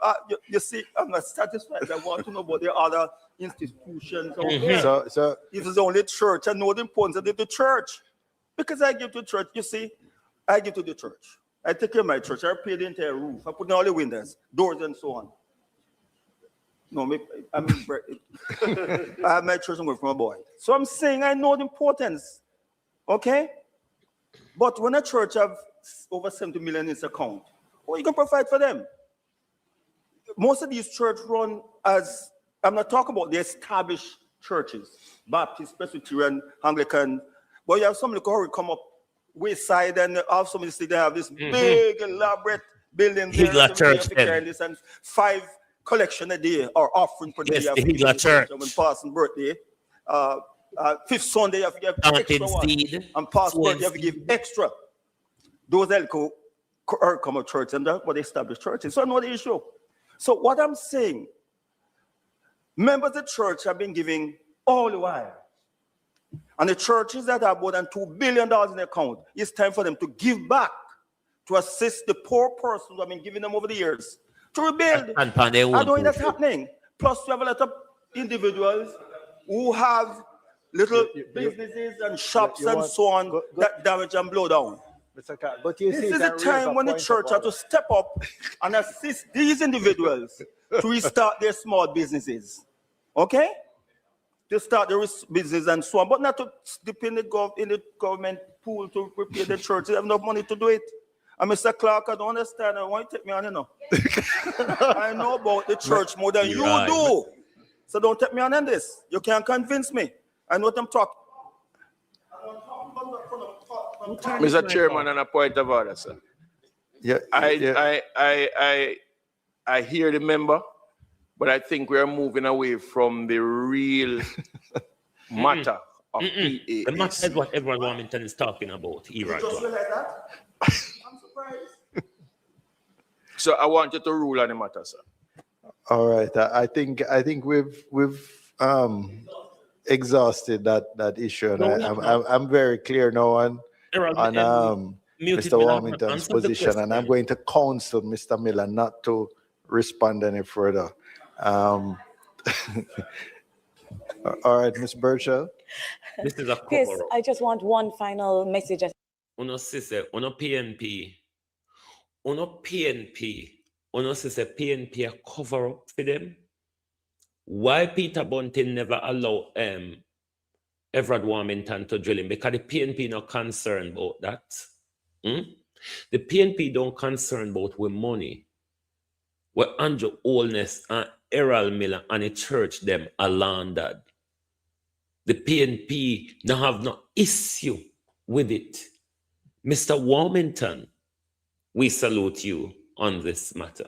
You see, I'm not satisfied. I want to know about the other institutions. So this is the only church. I know the importance of the church. Because I give to the church, you see, I give to the church. I take care of my church. I pay the entire roof. I put in all the windows, doors, and so on. No, I have my church and work for my boy. So I'm saying I know the importance. Okay? But when a church have over 70 million in its account, well, you can provide for them. Most of these churches run as, I'm not talking about the established churches, Baptist, Presbyterian, Anglican, but you have some who come up wayside and have some they have this big, elaborate building there. And 5 collection a day or offering per day. Yes, the Higla Church. When passing birthday. 5th Sunday, you have to give extra one. And past birthday, you have to give extra. Those elko come of church and that's what they established churches. So I know the issue. So what I'm saying, members of the church have been giving all the while. And the churches that have more than $2 billion in their account, it's time for them to give back to assist the poor persons who have been giving them over the years to rebuild. I don't think that's happening. Plus, you have a lot of individuals who have little businesses and shops and so on that damage and blow down. But this is the time when the church has to step up and assist these individuals to restart their small businesses. Okay? To start their business and so on, but not to depend in the government pool to repair the church. They have enough money to do it. And Mr. Clark, I don't understand. Why you take me on, you know? I know about the church more than you do. So don't take me on this. You can't convince me. I know what I'm talking. Mr. Chairman, on a point of order, sir. Yeah. I hear the member, but I think we are moving away from the real matter of PAAC. The matter is what Everald Warmington is talking about. You just realize that? I'm surprised. So I want you to rule on the matter, sir. All right. I think we've exhausted that issue, and I'm very clear now on Mr. Warmington's position, and I'm going to counsel Mr. Miller not to respond any further. All right, Ms. Burchell. This is a Yes, cover up. I just want one final message. Uno sister, uno PNP, uno sister PNP a cover up for them. Why Peter Bunting never allow Everald Warmington to drill him? Because the PNP not concerned about that. The PNP don't concern about with money. Where Andrew Holness and Errol Miller and the church them are laundered. The PNP don't have no issue with it. Mr. Warmington, we salute you on this matter.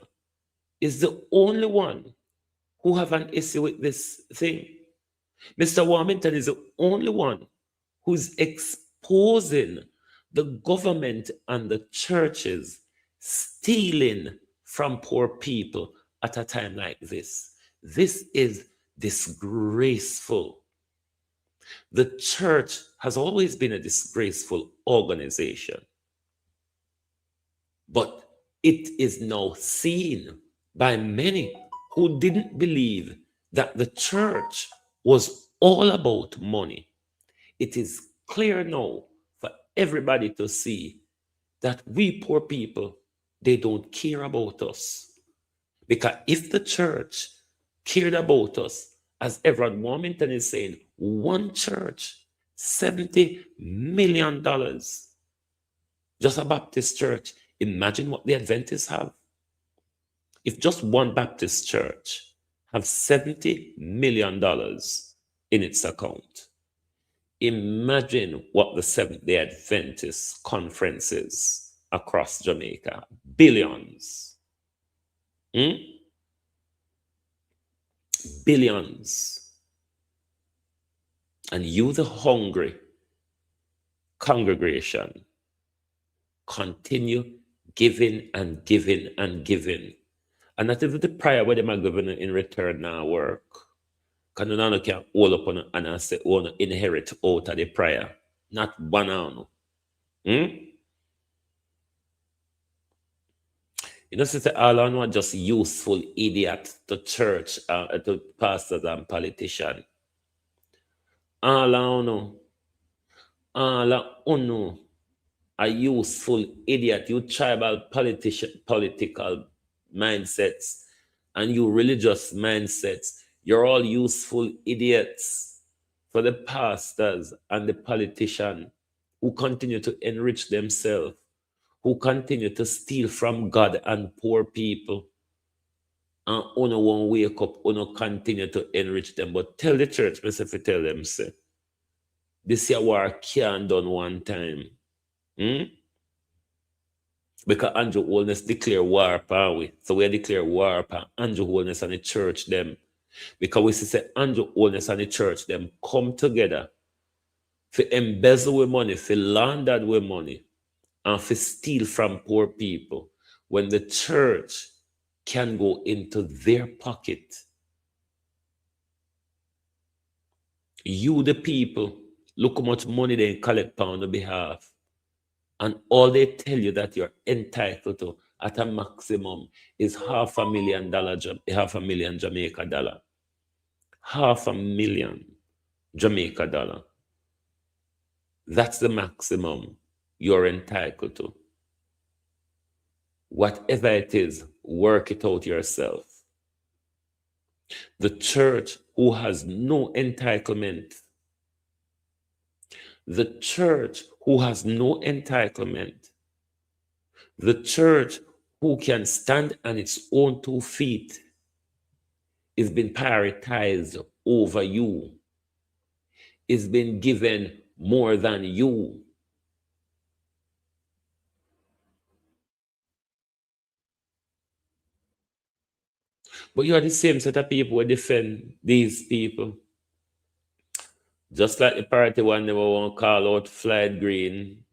Is the only one who have an issue with this thing. Mr. Warmington is the only one who's exposing the government and the churches stealing from poor people at a time like this. This is disgraceful. The church has always been a disgraceful organization, but it is now seen by many who didn't believe that the church was all about money. It is clear now for everybody to see that we poor people, they don't care about us. Because if the church cared about us, as Everald Warmington is saying, one church, $70 million. Just a Baptist church. Imagine what the Adventists have. If just one Baptist church have $70 million in its account, imagine what the Seventh-day Adventist conferences across Jamaica. Billions. Billions. And you, the hungry congregation, continue giving and giving and giving. And not even the prayer where they are giving in return now work. Because none of can hold up on and say, oh, no, inherit out of the prayer. Not one on. You know, sister, all I know are just useful idiot to church, to pastors and politicians. All I know, a useful idiot. You tribal political mindsets and you religious mindsets. You're all useful idiots for the pastors and the politicians who continue to enrich themselves, who continue to steal from God and poor people. And uno won't wake up, uno continue to enrich them. But tell the church, myself, tell them, say, this year war can't done one time. Because Andrew Holness declare war upon we. So we declare war upon Andrew Holness and the church them. Because we say Andrew Holness and the church them come together for embezzle with money, for launder with money, and for steal from poor people. When the church can go into their pocket. You, the people, look how much money they collect on the behalf. And all they tell you that you're entitled to at a maximum is $500,000 Jamaica dollar. $500,000 Jamaica dollar. That's the maximum you're entitled to. Whatever it is, work it out yourself. The church who has no entitlement, the church who has no entitlement, the church who can stand on its own 2 feet is being prioritized over you, is being given more than you. But you are the same set of people who defend these people. Just like the party one never want to call out Floyd Green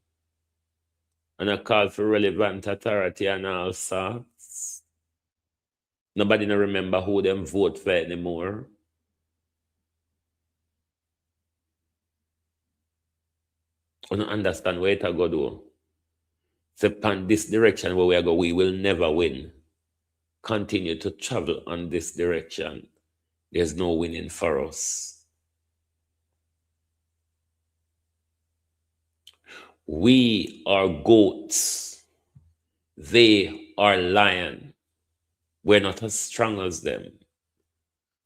and a call for relevant authority and all sorts. Nobody no remember who them vote for anymore. I don't understand where it go do. So on this direction where we go, we will never win. Continue to travel on this direction. There's no winning for us. We are goats. They are lion. We're not as strong as them.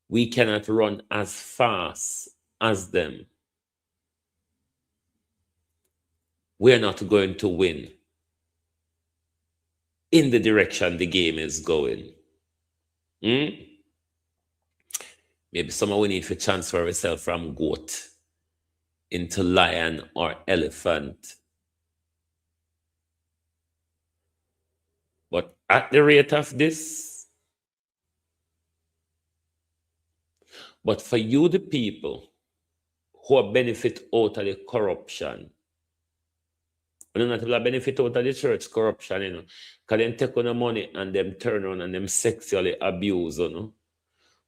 We cannot run as fast as them. We're not going to win in the direction the game is going. Maybe somehow we need to transfer ourselves from goat into lion or elephant. But at the rate of this, but for you, the people who benefit out of the corruption, we don't have benefit out of the church corruption, you know, because they take on the money and them turn on and them sexually abuse, you know.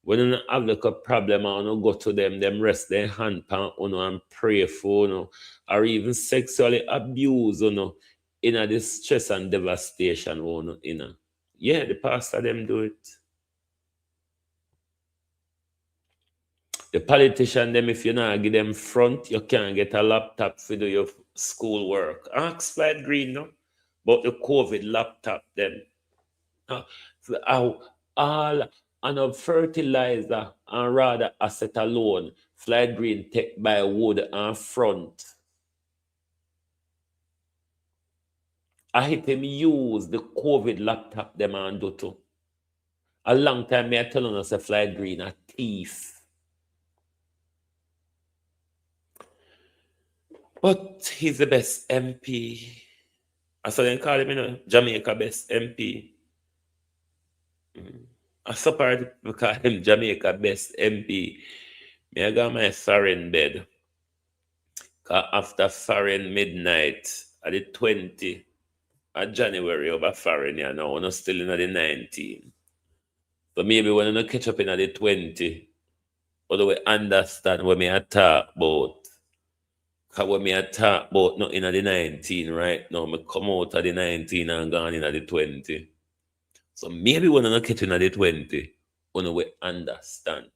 When you have like a problem, I want go to them rest their hand pan, you know, and pray for, you know, or even sexually abuse, you know, in a distress and devastation, you know. Yeah, the pastor them do it. The politician them, if you not give them front, you can't get a laptop to do your school work. Ask Flight Green, no? But the COVID laptop them. All and of fertilizer and rather asset alone, Flight Green take by wood and front. I hit him use the COVID laptop them and do too. A long time me I telling us a Flight Green a thief. But he's the best MP. I saw them call him, you know, Jamaica best MP. I suppose people call him Jamaica best MP. Me I got my foreign bed. Cause after foreign midnight at the 20 of January over foreign, you know, we're still in the 19. So maybe when you catch up in the 20, although we understand what me I talk about. Because when me I talk about not in the 19 right now, me come out of the 19 and gone in the 20. So maybe when you catch in the 20, when we understand.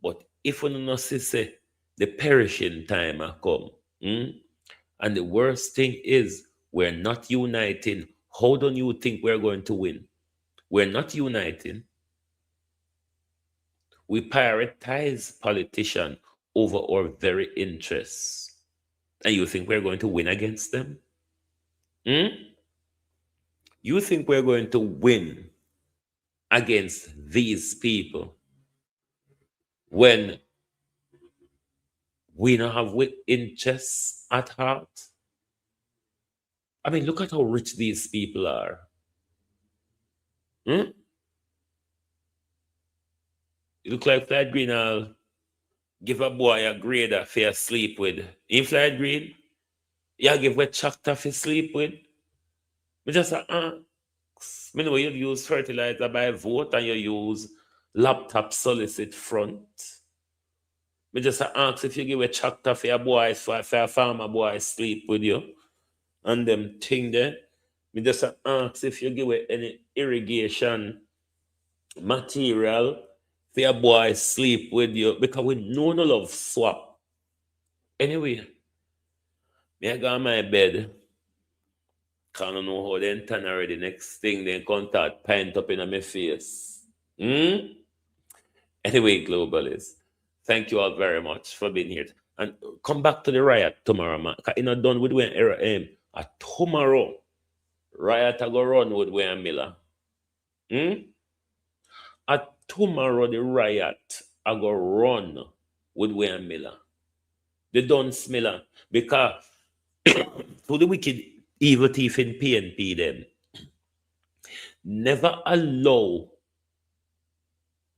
But if we not say the perishing time has come, and the worst thing is we're not uniting, how do you think we're going to win? We're not uniting. We prioritize politicians over our very interests. And you think we're going to win against them? You think we're going to win against these people when we don't have interests at heart? I mean, look at how rich these people are. You look like Flight Green, I'll give a boy a grader for sleep with. In Flight Green, you give a tractor for sleep with. Me just me know you use fertilizer by vote and you use laptop solicit front. Me just ask if you give a tractor for a boy, for a farmer boy sleep with you. And them thing there. Me just ask if you give any irrigation material for a boy sleep with you. Because we know no love swap. Anyway, me I go on my bed. Can't know how they turn already. Next thing they contact pint up in my face. Anyway, globalists, thank you all very much for being here. And come back to the riot tomorrow, man. Because you're not done with when era aim. Tomorrow, riot I go run with Wayne Miller. Tomorrow, the riot I go run with Wayne Miller. The Dunce Miller. Because to the wicked evil thief in PNP them, never allow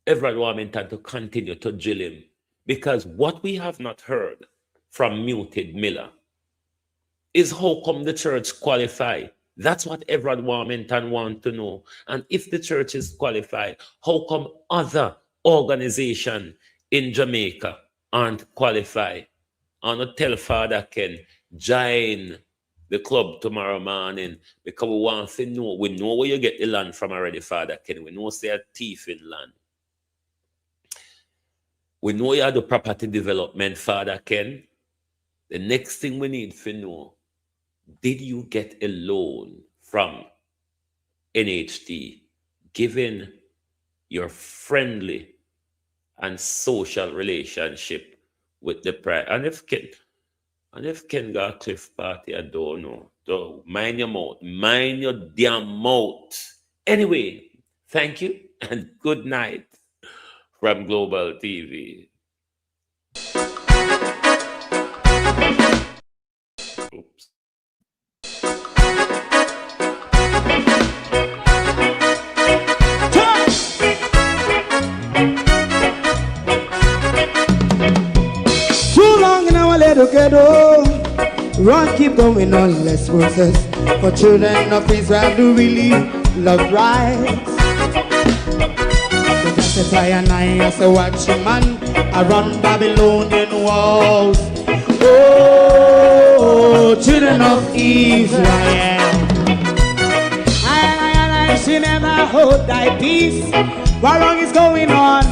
Everald Warmington to continue to drill him. Because what we have not heard from muted Miller is how come the church qualify. That's what Everald Warmington want to know. And if the church is qualified, how come other organizations in Jamaica aren't qualified? I'm not tell Father Ken, join the club tomorrow morning because we want to know. We know where you get the land from already, Father Ken. We know say a thief in land. We know you have the property development, Father Ken. The next thing we need to know, did you get a loan from NHT given your friendly and social relationship with the price? And if Ken got Cliff Party, I don't know. So mind your mouth. Mind your damn mouth. Anyway, thank you and good night from Global TV. Oops. Too long in our little ghetto, run keep going on less verses. For children of Israel do really love rights. So that's why I say watch a man, I run Babylonian walls. Oh, children of Israel, I should never hold thy peace. What wrong is going on?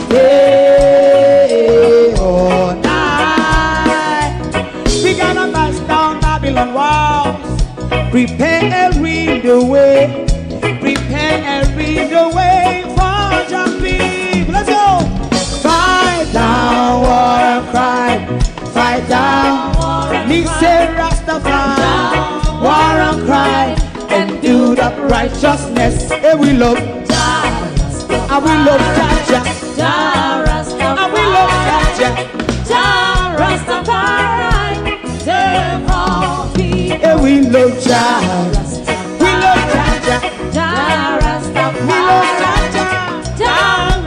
Day or night, we gonna bust down Babylon walls. Prepare the way, prepare the way for your people. Let's go. Fight down war and crime, fight down. Me say Rastafari, war and crime, and do that righteousness. And we love, and we love Jaja, and we love Jaja, Rastafari, save all people. and we love Jaja, we love Jaja, we love Jaja.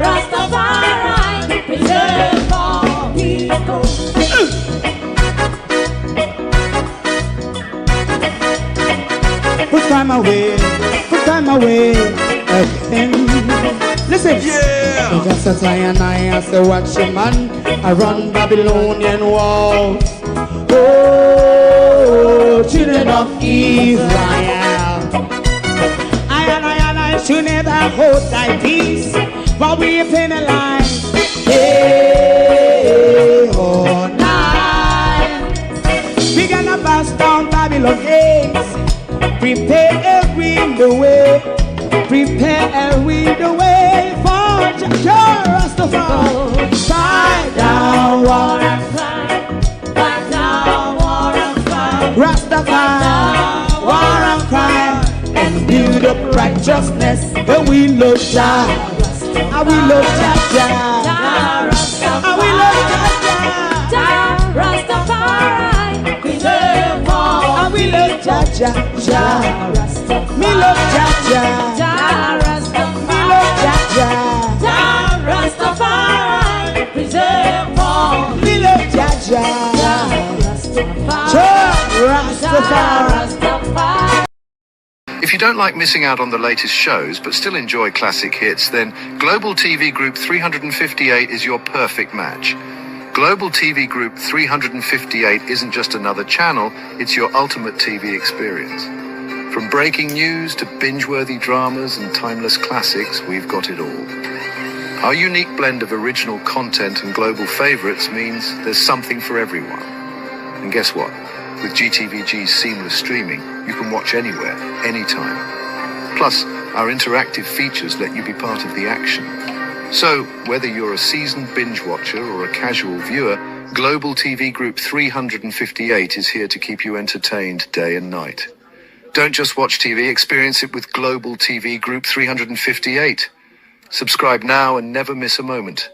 Rastafari, preserve all people. Put time away again. Listen, yeah. Just as I say, watch a man, I run Babylonian walls. Oh, children of Israel, I should never hold thy peace while we penalize day or night. We gonna bust down Babylon gates. Prepare the way, prepare the way for Rastafari. Fight down war and crime, Fight down war and crime. Rastafari, war and crime, and build up righteousness. And we love Jah, and we love Jah, and we love Jah, Rastafari, preserve all. and we love Jah, me love Jah, me love Jah, Rastafari, preserve all. me love Jah, Rastafari. If you don't like missing out on the latest shows but still enjoy classic hits, then Global TV Group 358 is your perfect match. Global TV Group 358 isn't just another channel, it's your ultimate TV experience. From breaking news to binge-worthy dramas and timeless classics, we've got it all. Our unique blend of original content and global favorites means there's something for everyone. And guess what? With GTVG's seamless streaming, you can watch anywhere, anytime. Plus, our interactive features let you be part of the action. So, whether you're a seasoned binge watcher or a casual viewer, Global TV Group 358 is here to keep you entertained day and night. Don't just watch TV, experience it with Global TV Group 358. Subscribe now and never miss a moment.